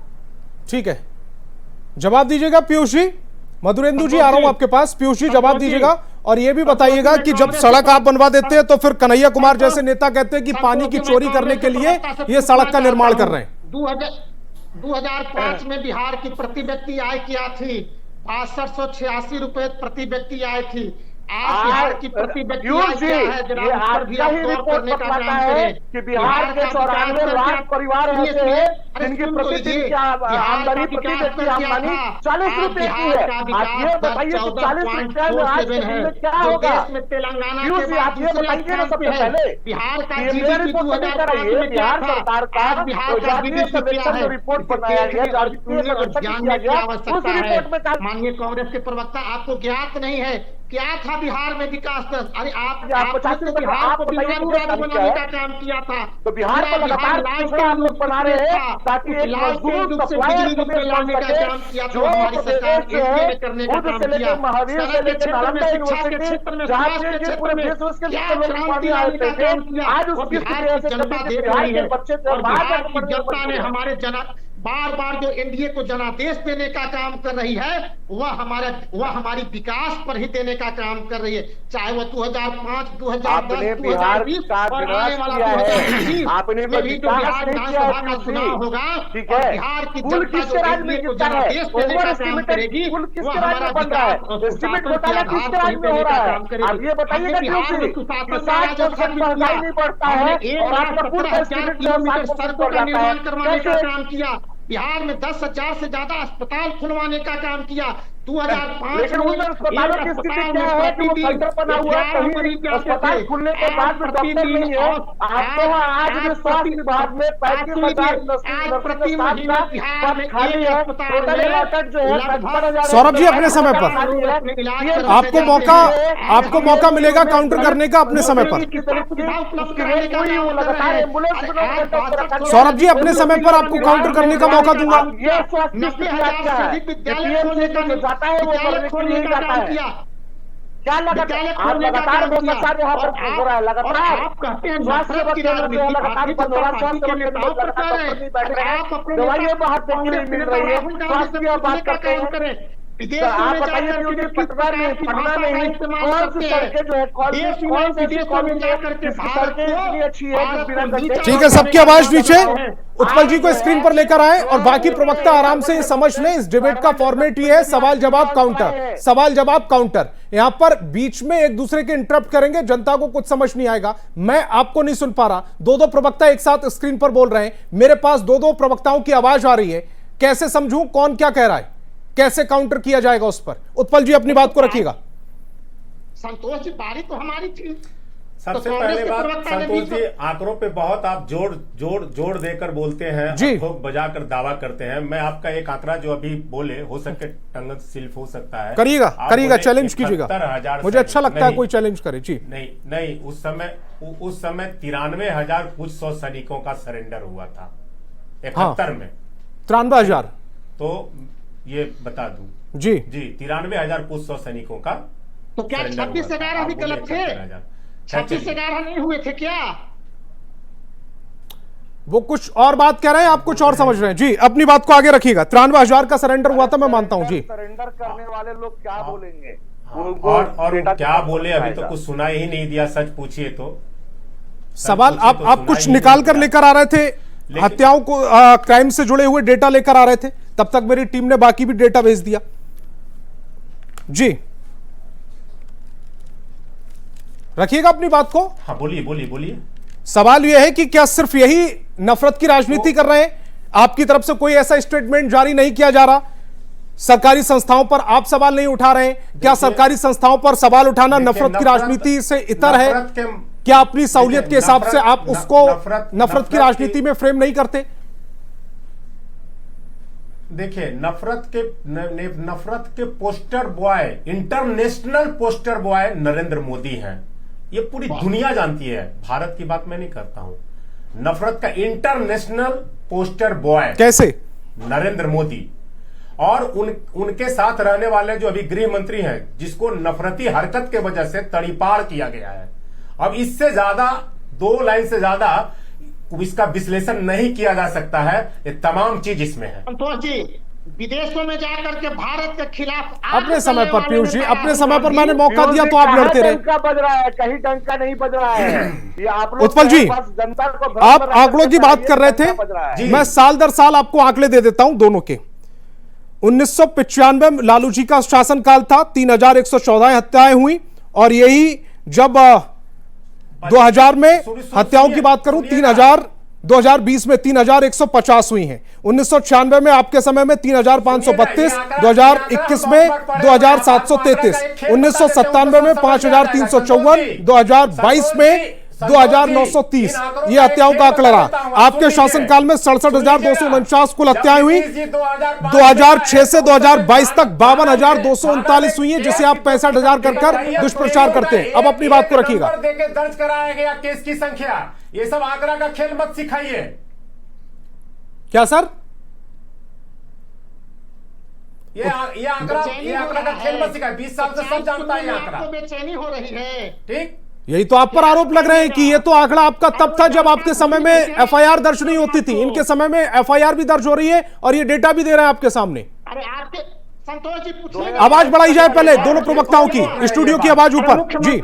ठीक है, जवाब दीजिएगा पीयूष जी। मधुरेंदु जी, आ रहा हूं आपके पास। पीयूष जी जवाब दीजिएगा, और ये भी बताइएगा कि जब सड़क आप बनवा देते हैं तो फिर कन्हैया कुमार जैसे नेता कहते हैं कि पानी की चोरी करने के लिए ये सड़क का निर्माण कर रहे हैं।
2005 में बिहार की प्रति व्यक्ति आय क्या थी? 6286 रुपए प्रति व्यक्ति आय थी। आज बिहार की प्रति व्यक्ति आय क्या है? जरा उस पर भी आप गौर करने का काम करें
कि बिहार के 94 लाख परिवार ऐसे हैं जिनकी प्रतिदिन की आमदनी, प्रति व्यक्ति आमदनी 40 रुपए की है। आप ये बताइए कि 40 रुपए में आज के दिन में क्या होगा?
तेलंगाना
आप ये बताइए ना सबसे पहले।
बिहार का
जीडीपी 2005 में बिहार सरकार का जातीय सर्वेक्षण जो रिपोर्ट बनाया गया,
जानने की आवश्यकता है। माननीय कांग्रेस के प्रवक्ता, आपको ज्ञात नहीं है क्या था बिहार में विकास दर? अरे आप बिहार को बनाने का काम किया था।
तो बिहार को लगातार आप लोग बना रहे हैं ताकि एक मजबूत
बिजली लाने का काम किया, जो हमारी सरकार इसलिए करने का काम किया।
महावीर से लेकर नालंदा यूनिवर्सिटी, जहाँ पूरे विश्व के लोग आए थे, आज उस बिहार की जनता देख रही है।
बच्चे जनता ने हमारे बार बार जो एनडीए को जनादेश देने का काम कर रही है, वह हमारी विकास पर ही देने का काम कर रही है। चाहे वह 2005, 2010, 2020 और आने वाला 2020
आपने
भी जो बिहार विधानसभा का चुनाव होगा, और बिहार की जनता जो एनडीए को जनादेश देने का काम करेगी, वह हमारा विकास काम करेगी।
अब ये बताइए
बिहार में सड़कों का निर्माण करवाने का काम किया। बिहार में 10,000 से ज्यादा अस्पताल खुलवाने का काम किया। 2005
लेकिन उस अस्पतालों की स्थिति क्या है कि वो सेंटर बना हुआ है, कहीं अस्पताल खुलने के बाद में डॉक्टर नहीं है। आपको आज भी स्वास्थ्य विभाग में 35,000 खाली है। टोटल अलॉटेड जो है 55,000।
सौरभ जी अपने समय पर आपको मौका मिलेगा काउंटर करने का अपने समय पर। सौरभ जी अपने समय पर आपको काउंटर करने का मौका दूंगा।
जाता है वो नहीं जाता है। क्या लगातार भ्रष्टाचार यहाँ पर हो रहा है? लगातार स्वास्थ्य दवाइयों पर हाथ देखने नहीं मिल रही है। स्वास्थ्य की बात करते हैं, आप बताइए पटना में ही कौन सी सड़कें जो है कौन सी सड़कें इतनी अच्छी है जो बिना गड्ढे।
ठीक है, सबकी आवाज नीचे। उत्पल जी को स्क्रीन पर लेकर आए और बाकी प्रवक्ता आराम से समझ लें। इस डिबेट का फॉर्मेट ये है, सवाल जवाब काउंटर, सवाल जवाब काउंटर। यहां पर बीच में एक दूसरे के इंटरप्ट करेंगे, जनता को कुछ समझ नहीं आएगा। मैं आपको नहीं सुन पा रहा, दो प्रवक्ता एक साथ स्क्रीन पर बोल रहे हैं, मेरे पास दो प्रवक्ताओं की आवाज आ रही है। कैसे समझूं कौन क्या कह रहा है, कैसे काउंटर किया जाएगा उस पर? उत्पल जी अपनी बात को रखिएगा।
संतोष जी बारी तो हमारी थी।
सबसे पहले बात, संतोष जी आंकड़ों पे बहुत आप जोड़ देकर बोलते हैं, ठोक बजाकर दावा करते हैं। मैं आपका एक आंकड़ा जो अभी बोले, हो सके टंगन सिल्फ हो सकता है,
करिएगा चैलेंज कीजिएगा, मुझे अच्छा लगता है कोई चैलेंज करे जी।
नहीं उस समय 93,000 कुछ 100 सैनिकों का सरेंडर हुआ था 71 में।
93,000
तो ये बता दूं
जी
93,000 कुछ 100 सैनिकों का।
तो क्या 26,000 अभी गलत थे? 26,000 नहीं हुए थे क्या?
वो कुछ और बात कह रहे हैं, आप कुछ और समझ रहे हैं जी। अपनी बात को आगे रखिएगा। 93,000 का सरेंडर हुआ था, मैं मानता हूं जी।
सरेंडर करने वाले लोग क्या बोलेंगे
और क्या बोले, अभी तो कुछ सुनाई ही नहीं दिया। सच पूछिए तो
सवाल आप कुछ निकाल कर लेकर आ रहे थे, हत्याओं को क्राइम से जुड़े हुए डेटा लेकर आ रहे थे, तब तक मेरी टीम ने बाकी भी डेटा भेज दिया जी। रखिएगा अपनी बात को।
हाँ बोलिए।
सवाल यह है कि क्या सिर्फ यही नफरत की राजनीति कर रहे हैं? आपकी तरफ से कोई ऐसा स्टेटमेंट जारी नहीं किया जा रहा? सरकारी संस्थाओं पर आप सवाल नहीं उठा रहे हैं? क्या सरकारी संस्थाओं पर सवाल उठाना नफरत की राजनीति से इतर है? क्या अपनी सहूलियत के हिसाब से आप उसको नफरत की राजनीति में फ्रेम नहीं करते?
देखिए, नफरत के poster boy, international poster boy Narendra Modi हैं। ये पूरी दुनिया जानती है, भारत की बात मैं नहीं करता हूं। नफरत का इंटरनेशनल पोस्टर बॉय
कैसे?
नरेंद्र मोदी। और उनके साथ रहने वाले जो अभी गृह मंत्री हैं, जिसको नफरती हरकत के वजह से तड़ीपार किया गया है। अब इससे ज्यादा 2 लाइन से ज्यादा इसका विश्लेषण नहीं किया जा सकता है। ये तमाम चीज इसमें है।
संतोष जी, विदेशों में जाकर के भारत के खिलाफ
अपने समय पर, पीयूष जी अपने समय पर मैंने मौका दिया तो आप लड़ते रहे।
डंका बज रहा है, कहीं डंका नहीं बज रहा है। ये आप लोग
उत्पल जी,
जनता को
आप आंकड़ों की बात कर रहे थे, मैं साल दर साल आपको आंकड़े दे देता हूं दोनों के। 1995 में लालू जी का शासनकाल था, 3,114 हत्याएं हुई। और यही जब 2000 में हत्याओं की बात करूं, 2020 में 3,150 हुई हैं। 1996 में आपके समय में 3,532, 2021 में 2,733, 1997 में 5,354, 2022 में 2,930 ये हत्याओं का आंकड़ा रहा। आपके शासनकाल में 67,249 कुल हत्याएं हुई। 2006 से 2022 तक 52,239 हुई है, जिसे आप 65,000 कर दुष्प्रचार करते हैं। अब अपनी बात को रखिएगा।
दर्ज कराया गया केस की संख्या, ये सब आंकड़ा का खेल मत सिखाइए।
क्या सर?
ये आंकड़ा का खेल मत सिखाइए। 20 साल से सब जानता है ये आंकड़ा।
बेचैनी हो रही है।
ठीक,
यही तो आप पर आरोप लग रहे हैं कि ये तो आंकड़ा आपका तब था जब आपके समय में एफआईआर दर्ज नहीं होती थी। इनके समय में एफआईआर भी दर्ज हो रही है और ये डेटा भी दे रहे हैं आपके सामने।
अरे आपके संतोष जी पूछिए,
आवाज बढ़ाई जाए पहले दोनों प्रवक्ताओं की, स्टूडियो की आवाज ऊपर जी।
ये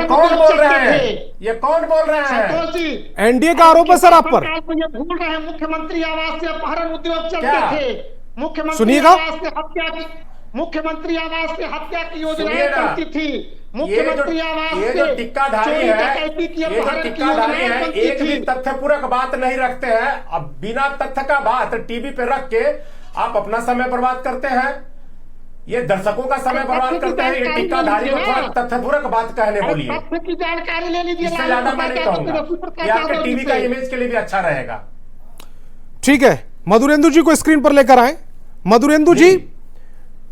कौन बोल रहे हैं? ये कौन बोल रहे हैं?
संतोष जी,
एनडीए का आरोप है सर आप पर।
ये भूल रहे हैं, मुख्यमंत्री आवास से अपहरण उद्योग चलते थे। मुख्यमंत्री
सुनिएगा,
मुख्यमंत्री आवास से हत्या की योजनाएं चलती थी। मुख्यमंत्री आवास
ये जो टिक्काधारी है, एक भी तथ्यपूरक बात नहीं रखते हैं। अब बिना तथ्य का बात टीवी पे रख के आप अपना समय बर्बाद करते हैं। ये दर्शकों का समय बर्बाद करते हैं। ये टिक्काधारी को थोड़ा तथ्यपूर्वक बात कहने बोलिए,
तथ्य की जानकारी ले लीजिए।
इससे ज्यादा मैं नहीं कहूंगा, ये आपके टीवी का इमेज के लिए भी अच्छा रहेगा।
ठीक है, मधुरेंदु जी को स्क्रीन पर लेकर आए। मधुरेंदु जी,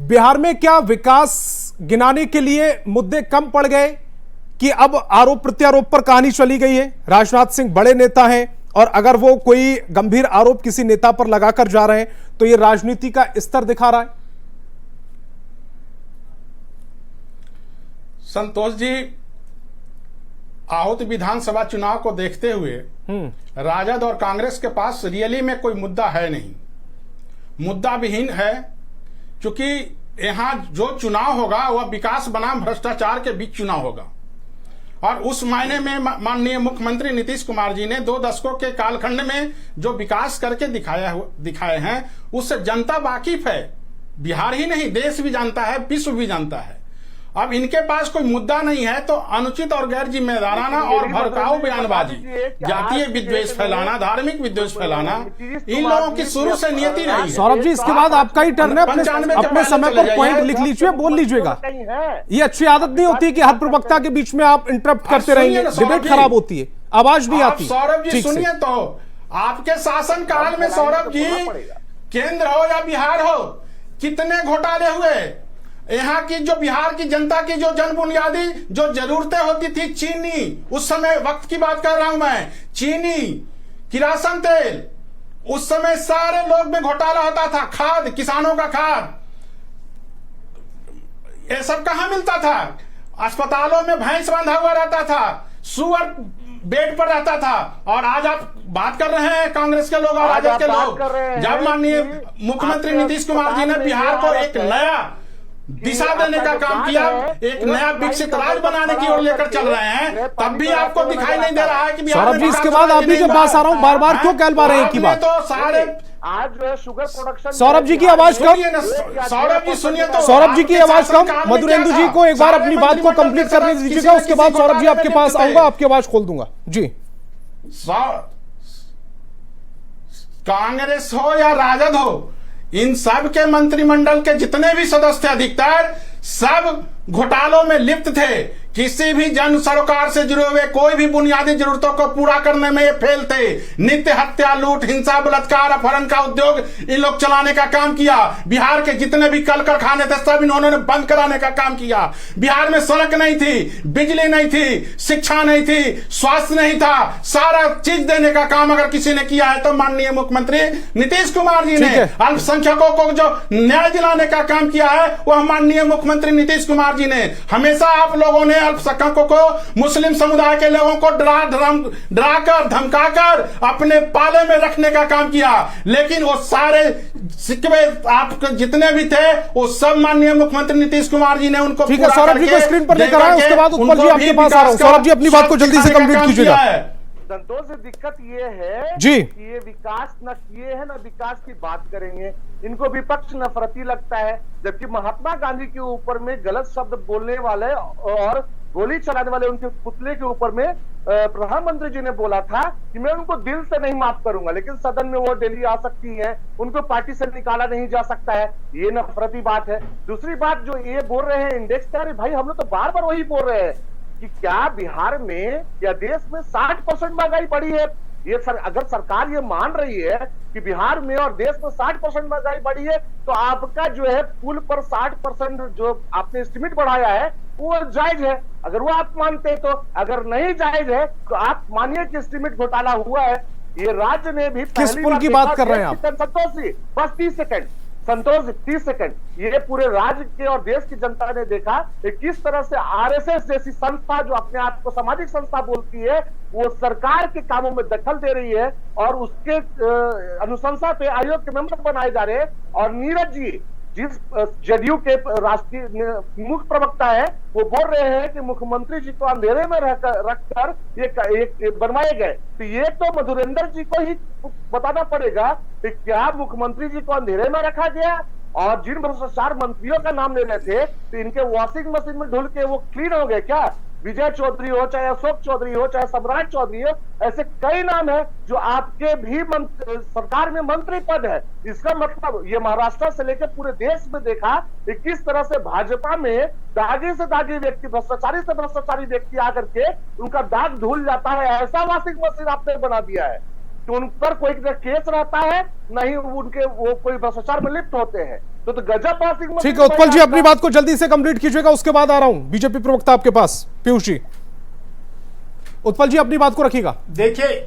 बिहार में क्या विकास गिनाने के लिए मुद्दे कम पड़ गए कि अब आरोप प्रत्यारोप पर कहानी चली गई है? राजनाथ सिंह बड़े नेता हैं और अगर वो कोई गंभीर आरोप किसी नेता पर लगाकर जा रहे हैं तो ये राजनीति का स्तर दिखा रहा है।
संतोष जी, आहूत विधानसभा चुनाव को देखते हुए राजद और कांग्रेस के पास रियली में कोई मुद्दा है नहीं, मुद्दा विहीन है, क्योंकि यहां जो चुनाव होगा वह विकास बनाम भ्रष्टाचार के बीच चुनाव होगा। और उस मायने में माननीय मुख्यमंत्री नीतीश कुमार जी ने 2 दशकों के कालखंड में जो विकास करके दिखाए हैं उससे जनता वाकिफ है। बिहार ही नहीं, देश भी जानता है, विश्व भी जानता है। अब इनके पास कोई मुद्दा नहीं है तो अनुचित और गैर जिम्मेदाराना और भड़काऊ बयानबाजी, जातीय विद्वेष फैलाना, धार्मिक विद्वेष फैलाना, इन लोगों की शुरू से नियति रही है।
सौरभ जी, इसके बाद आपका ही टर्न है, अपने समय पर पॉइंट लिख लीजिए, बोल लीजिएगा। ये अच्छी आदत नहीं होती कि हर प्रवक्ता के बीच में आप इंटरप्ट करते रहेंगे, डिबेट खराब होती है, आवाज नहीं आती।
सौरभ जी सुनिए, तो आपके शासन काल में सौरभ जी, केंद्र हो या बिहार हो, कितने घोटाले हुए। यहाँ की जो बिहार की जनता की जो जन बुनियादी जो जरूरतें होती थी, चीनी, उस समय वक्त की बात कर रहा हूं मैं, चीनी, किरासन तेल, उस समय सारे लोग में घोटाला होता था। खाद, किसानों का खाद, ये सब कहां मिलता था? अस्पतालों में भैंस बंधा हुआ रहता था, सुअर बेड पर रहता था। और आज आप बात कर रहे हैं कांग्रेस के लोग और राजद के लोग, जब माननीय मुख्यमंत्री नीतीश कुमार जी ने बिहार को एक नया दिशा देने का काम किया, एक नया विकसित राज्य बनाने की ओर लेकर चल रहे हैं, तब भी आपको दिखाई नहीं दे रहा है कि
सौरभ जी, इसके बाद आप भी के पास आ रहा हूं, बार बार क्यों कहलवा रहे हैं की बात?
तो सारे आज जो है शुगर प्रोडक्शन,
सौरभ जी की आवाज कम,
सौरभ जी सुनिए, तो
सौरभ जी की आवाज कम। मधुरेंदु जी को एक बार अपनी बात को कंप्लीट करने दीजिएगा, उसके बाद सौरभ जी आपके पास आऊंगा, आपकी आवाज खोल दूंगा जी।
कांग्रेस हो या राजद हो, इन सब के मंत्रिमंडल के जितने भी सदस्य अधिकतर सब घोटालों में लिप्त थे। किसी भी जन सरोकार से जुड़े हुए कोई भी बुनियादी जरूरतों को पूरा करने में ये फेल थे। नित्य हत्या, लूट, हिंसा, बलात्कार, अपहरण का उद्योग इन लोग चलाने का काम किया। बिहार के जितने भी कल कारखाने थे सब इन्होंने बंद कराने का काम किया। बिहार में सड़क नहीं थी, बिजली नहीं थी, शिक्षा नहीं थी, स्वास्थ्य नहीं था। सारा चीज देने का काम अगर किसी ने किया है तो माननीय मुख्यमंत्री नीतीश कुमार जी ने। अल्पसंख्यकों को जो न्याय दिलाने का काम किया है वह माननीय मुख्यमंत्री नीतीश कुमार जी ने। हमेशा आप लोगों ने अल्पसंख्यकों को, मुस्लिम समुदाय के लोगों को डराकर धमकाकर अपने पाले में रखने का काम किया। लेकिन वो सारे सिक्के आपके जितने भी थे वो सब माननीय मुख्यमंत्री नीतीश कुमार जी ने उनको।
ठीक है, सौरभ जी को स्क्रीन पर लेकर आए, उसके बाद उत्पल जी आपके पास आ रहा हूं। सौरभ जी अपनी बात को जल्दी से कंप्लीट कीजिएगा।
संतोष, दिक्कत ये है
जी
कि ये विकास न किए हैं, न विकास की बात करेंगे। इनको विपक्ष नफरती लगता है, जबकि महात्मा गांधी के ऊपर में गलत शब्द बोलने वाले और गोली चलाने वाले उनके पुतले के ऊपर में प्रधानमंत्री जी ने बोला था कि मैं उनको दिल से नहीं माफ करूंगा, लेकिन सदन में वो डेली आ सकती है, उनको पार्टी से निकाला नहीं जा सकता है। ये नफरती बात है। दूसरी बात जो ये बोल रहे हैं इंडेक्स का, अरे भाई हम लोग तो बार बार वही बोल रहे हैं कि क्या बिहार में या देश में 60% महंगाई बढ़ी है? ये अगर सरकार ये मान रही है कि बिहार में और देश में 60% महंगाई बढ़ी है तो आपका जो है पुल पर 60% जो आपने एस्टिमेट बढ़ाया है वो जायज है। अगर वो आप मानते हैं तो, अगर नहीं जायज है तो आप मानिए कि एस्टिमेट घोटाला हुआ है। ये राज्य ने भी
किस पुल की बात कर रहे हैं आप?
संतोष जी, बस 30 सेकंड, संतोष 30 सेकंड। ये पूरे राज्य के और देश की जनता ने देखा कि किस तरह से आरएसएस जैसी संस्था जो अपने आप को सामाजिक संस्था बोलती है वो सरकार के कामों में दखल दे रही है और उसके अनुशंसा पे आयोग के मेंबर बनाए जा रहे हैं। और नीरज जी जिस जदयू के राष्ट्रीय मुख्य प्रवक्ता है वो बोल रहे हैं कि मुख्यमंत्री जी को अंधेरे में रखकर ये बनवाए गए। तो ये तो मधुरेंद्र जी को ही बताना पड़ेगा कि क्या मुख्यमंत्री जी को अंधेरे में रखा गया? और जिन भ्रष्टाचार मंत्रियों का नाम ले रहे थे तो इनके वॉशिंग मशीन में ढुल के वो क्लीन हो गए क्या? विजय चौधरी हो, चाहे अशोक चौधरी हो, चाहे सम्राट चौधरी हो, ऐसे कई नाम है जो आपके भी सरकार में मंत्री पद है। इसका मतलब ये महाराष्ट्र से लेकर पूरे देश में देखा कि किस तरह से भाजपा में दागी से दागी व्यक्ति, भ्रष्टाचारी से भ्रष्टाचारी व्यक्ति आकर के उनका दाग धुल जाता है। ऐसा वॉशिंग मशीन आपने बना दिया है कि उन पर कोई केस रहता है, नहीं उनके वो कोई भ्रष्टाचार में लिप्त होते हैं। तो गजब वॉशिंग मशीन।
ठीक है उत्पल जी, अपनी बात को जल्दी से कंप्लीट कीजिएगा, उसके बाद आ रहा हूं बीजेपी प्रवक्ता आपके पास, पीयूष जी। उत्पल जी अपनी बात को रखिएगा।
देखिए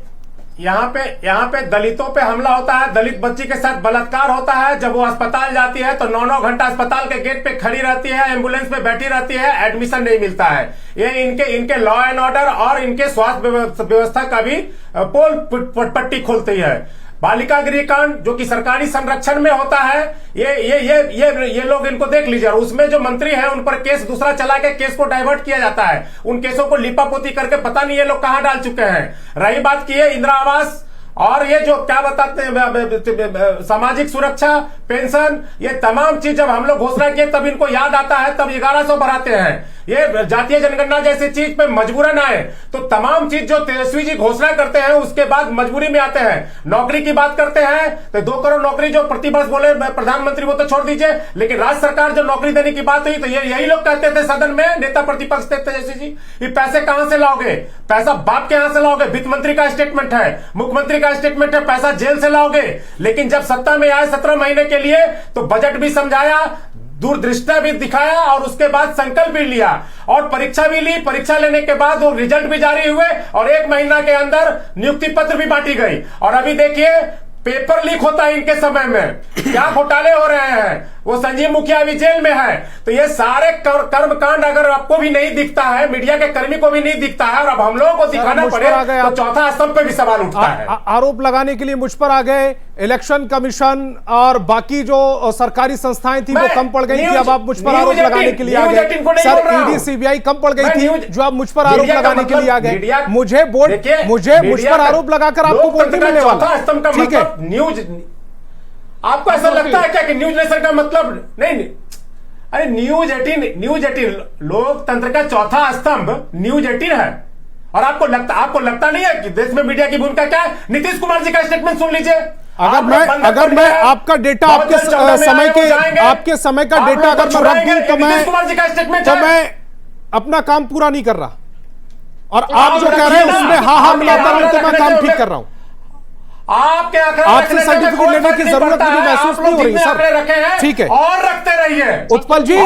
यहाँ पे दलितों पे हमला होता है, दलित बच्ची के साथ बलात्कार होता है। जब वो अस्पताल जाती है तो 9-9 घंटा अस्पताल के गेट पे खड़ी रहती है, एम्बुलेंस पे बैठी रहती है, एडमिशन नहीं मिलता है। ये इनके लॉ एंड ऑर्डर और इनके स्वास्थ्य व्यवस्था का भी पोल पट्टी खोलती है। बालिका गृह कांड जो कि सरकारी संरक्षण में होता है, ये लोग इनको देख लीजिए। उसमें जो मंत्री हैं उन पर केस दूसरा चला के केस को डाइवर्ट किया जाता है, उन केसों को लिपापोती करके पता नहीं ये लोग कहां डाल चुके हैं। रही बात की है इंदिरा आवास और ये जो क्या बताते हैं सामाजिक सुरक्षा पेंशन, ये तमाम चीज जब हम लोग घोषणा किए तब इनको याद आता है, तब 1100 बढ़ाते हैं। ये जातीय जनगणना जैसी चीज पे मजबूरन आए तो तमाम चीज जो तेजस्वी जी घोषणा करते हैं उसके बाद मजबूरी में आते हैं। नौकरी की बात करते हैं तो 2 करोड़ नौकरी जो प्रतिवर्ष बोले प्रधानमंत्री, वो तो छोड़ दीजिए, लेकिन राज्य सरकार जो नौकरी देने की बात हुई तो यही लोग कहते थे सदन में, नेता प्रतिपक्ष थे तेजस्वी जी, ये पैसे कहां से लाओगे, पैसा बाप के यहां से लाओगे। वित्त मंत्री का स्टेटमेंट है, मुख्यमंत्री का स्टेटमेंट है, पैसा जेल से लाओगे। लेकिन जब सत्ता में आए 17 महीने के लिए तो बजट भी समझाया, दूरदृष्टा भी दिखाया और उसके बाद संकल्प भी लिया और परीक्षा भी ली। परीक्षा लेने के बाद वो रिजल्ट भी जारी हुए और 1 महीना के अंदर नियुक्ति पत्र भी बांटी गई। और अभी देखिए पेपर लीक होता है इनके समय में, क्या घोटाले हो रहे हैं। वो संजीव मुखिया अभी जेल में है। तो ये सारे कर्मकांड अगर आपको भी नहीं दिखता है, मीडिया के कर्मी को भी नहीं दिखता है और अब हम लोगों को दिखाना पड़े तो चौथा स्तंभ पे भी सवाल उठता है।
आरोप लगाने के लिए मुझ पर आ गए, इलेक्शन कमीशन और बाकी जो सरकारी संस्थाएं थी वो कम पड़ गई थी, अब आप मुझ पर आरोप लगाने के लिए आ गए। सर ईडी सीबीआई कम पड़ गई थी, जो आप मुझ पर आरोप लगाने के लिए आ गए। मुझे मुझ पर आरोप लगाकर आपको वोट नहीं मिलने वाला, ठीक है।
न्यूज आपको ऐसा लगता है क्या कि न्यूज नेशन का मतलब नहीं? अरे न्यूज 18 लोकतंत्र का चौथा स्तंभ न्यूज 18 है। और आपको लगता नहीं है कि देश में मीडिया की भूमिका क्या है? नीतीश कुमार जी का स्टेटमेंट सुन लीजिए।
अगर मैं आपका डेटा आपके समय का डेटा अगर मैं रख दूं तो मैं अपना काम पूरा नहीं कर रहा। और आप जो कह रहे हैं उसमें हाँ मिलाता हूं तो मैं काम ठीक कर रहा हूं। आपसे सर्टिफिकेट लेने की जरूरत मुझे महसूस नहीं हो रही सर, ठीक है।
और रखते रहिए
उत्पल जी,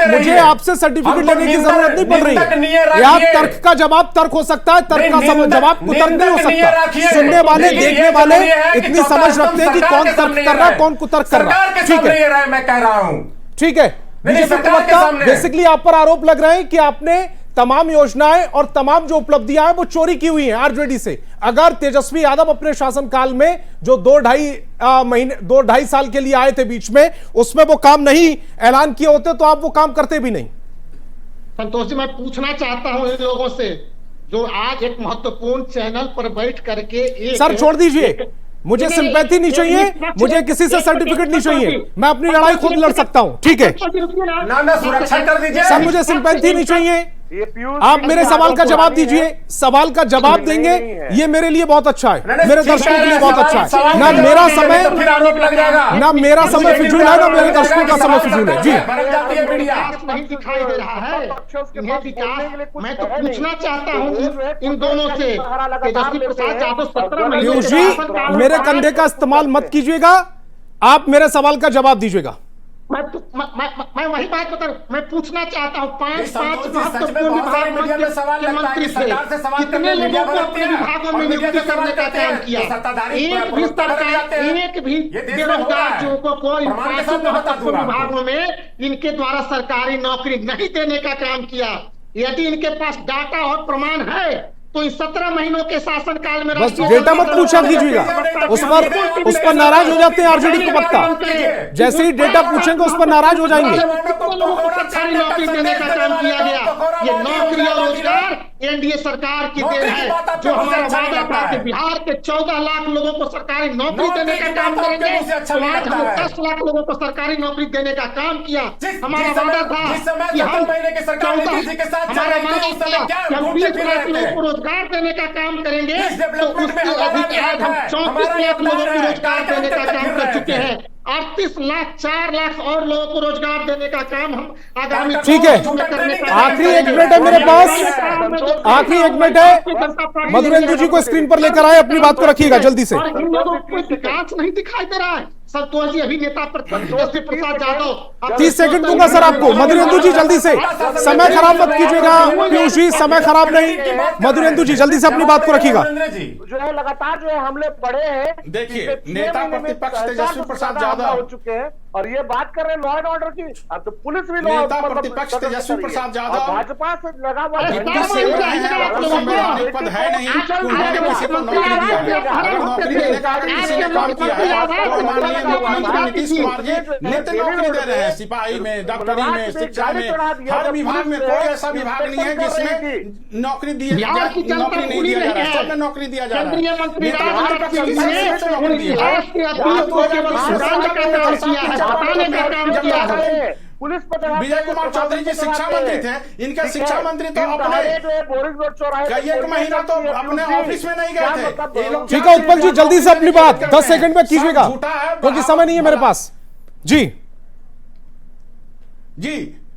मुझे आपसे सर्टिफिकेट लेने की जरूरत नहीं पड़ रही है। आप तर्क का जवाब तर्क हो सकता है, तर्क का जवाब कुतर्क नहीं हो सकता। सुनने वाले देखने वाले इतनी समझ रखते हैं कि कौन तर्क कर रहा है कौन कुतर्क कर रहा है, ठीक है।
मैं कह रहा हूं
ठीक है। बेसिकली आप पर आरोप लग रहे हैं कि आपने तमाम योजनाएं और तमाम जो उपलब्धियां हैं वो चोरी की हुई हैं आरजेडी से। अगर तेजस्वी यादव अपने शासनकाल में जो 2-2.5 साल के लिए आए थे बीच में, उसमें वो काम नहीं ऐलान किए होते तो आप वो काम करते भी नहीं।
संतोष जी, मैं पूछना चाहता हूं इन लोगों से जो आज एक महत्वपूर्ण चैनल पर बैठ करके
सर छोड़ दीजिए, मुझे सिंपैथी नहीं चाहिए, मुझे किसी से सर्टिफिकेट नहीं चाहिए, मैं अपनी लड़ाई खुद लड़ सकता हूं, ठीक है
ना सुरक्षा कर दीजिए
सर, मुझे सिंपैथी नहीं चाहिए। आप मेरे सवाल का जवाब दीजिए, सवाल का जवाब देंगे ये मेरे लिए बहुत अच्छा है, मेरे दर्शकों के लिए बहुत अच्छा है। ना मेरा समय फिजूल है, ना मेरे दर्शकों का समय फिजूल है। जी
नहीं दिखाई दे रहा है इन्हें विकास। मैं तो पूछना चाहता हूँ इन दोनों से, तेजस्वी प्रसाद यादव 17 महीने
जी मेरे कंधे का इस्तेमाल मत कीजिएगा, आप मेरे सवाल का जवाब दीजिएगा।
मैं वही बात बता रहा हूं, मैं पूछना चाहता हूँ 5 महत्वपूर्ण विभाग मंत्री थे, कितने लोगों को अपने विभागों में नियुक्ति करने का काम किया? एक भी सरकार, एक भी बेरोजगार युवकों को इन 5 महत्वपूर्ण विभागों में इनके द्वारा सरकारी नौकरी नहीं देने का काम किया। यदि इनके पास डाटा और प्रमाण है तो इन 17 महीनों के शासनकाल में
बस डेटा मत पूछा कीजिएगा, उस पर नाराज हो जाते हैं आरजेडी को वक्ता। जैसे ही डेटा पूछेंगे उस पर नाराज हो जाएंगे।
सरकारी नौकरी देने का काम किया गया। ये नौकरी और रोजगार एनडीए सरकार की
नौकरी
देन
की
है,
बात आपको
जो
मुझे
हमारा
अच्छा नहीं
वादा
लगता
था कि
है।
बिहार के 14 लाख लोगों को सरकारी नौकरी देने का
की
काम
बात आपको
करेंगे।
मुझे अच्छा
तो
नहीं
आज
लगता
हमने
है।
10 लाख लोगों को सरकारी नौकरी देने का काम किया। हमारा
जिस
वादा था
समय
कि हम
17 महीने की सरकार नीतीश जी के साथ चल
हमारा
रही थी,
वादा
उस समय
था
क्या
कि हम
घूमते
20
फिर
लाख
रहे
लोगों
थे?
को रोजगार देने का काम करेंगे।
इस
तो
डेवलपमेंट में
उसके
हमारा
अभी
भी
आज हम
हाथ है,
34
हमारा
लाख लोगों
योगदान
को
है।
रोजगार
क्या
देने का
करते
काम
फिर
कर
रहे
चुके
थे?
हैं। 38 लाख 4 लाख और लोगों को रोजगार देने का काम हम आगामी
ठीक है।
करने का
आखिरी 1 मिनट है मेरे पास, आखिरी 1 मिनट है। मधुरेंद्र जी को स्क्रीन पर लेकर आए, अपनी बात को रखिएगा जल्दी से।
और इन लोगों को कोई विकास नहीं दिखाई दे रहा है। संतोष जी अभी नेता तेजस्वी प्रसाद यादव
30 सेकंड दूंगा सर आपको। मधुरेंद्र जी जल्दी से, समय खराब मत कीजिएगा पीयूष जी, समय खराब नहीं। मधुरेंद्र जी जल्दी से अपनी बात को रखिएगा।
जो है लगातार जो है हमले बढ़े हैं।
देखिए,
पिछले 6
नेता
महीने में
प्रतिपक्ष
400
तेजस्वी
से
प्रसाद
ज्यादा हमला
यादव
हो चुके हैं और ये बात कर रहे हैं लॉ एंड ऑर्डर की। अब तो पुलिस भी लॉ
नेता प्रतिपक्ष तेजस्वी प्रसाद यादव
भाजपा से लगा हुआ
अरे
है।
क्या
से
मामला
रहे हैं,
है?
अगर संवैधानिक पद है नहीं कि उन्होंने किसी को नौकरी दिया है। अगर नौकरी देने का अगर किसी ने काम किया है तो माननीय मुख्यमंत्री नीतीश कुमार जी नित्य नौकरी दे रहे हैं। सिपाही में, डॉक्टरी में, शिक्षा में, हर विभाग में कोई ऐसा विभाग नहीं है जिसमें नौकरी दी नौकरी नहीं दिया जा रहा है। सब में नौकरी दिया जा रहा है।
केंद्रीय मंत्री
नेता
राजनाथ
प्रतिपक्ष
सिंह
किसी
ने
से नौकरी दी है।
इतिहास के अतीत को केवल सुधारने का काम किया है, बताने का काम किया है।
पुलिस पर दबाव
विजय कुमार चौधरी जी शिक्षा मंत्री थे, इनके शिक्षा मंत्री तो अपने
बोरिंग रोड चौराहे
कई एक महीना तो अपने ऑफिस में नहीं गए थे। ये लोग
ठीक है उत्पल जी, जल्दी से अपनी बात 10 सेकंड में कीजिएगा
झूठा है,
क्योंकि समय नहीं है मेरे पास। जी
जी,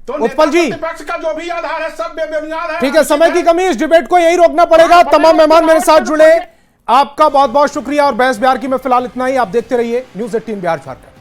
तो
उत्पल जी,
प्रतिपक्ष का जो भी आधार है सब बेबुनियाद है।
ठीक है, समय की कमी, इस डिबेट को यही रोकना पड़ेगा। तमाम मेहमान मेरे साथ जुड़े, आपका बहुत बहुत शुक्रिया। और बहस बिहार की में फिलहाल इतना ही। आप देखते रहिए न्यूज़ 18 बिहार झारखंड।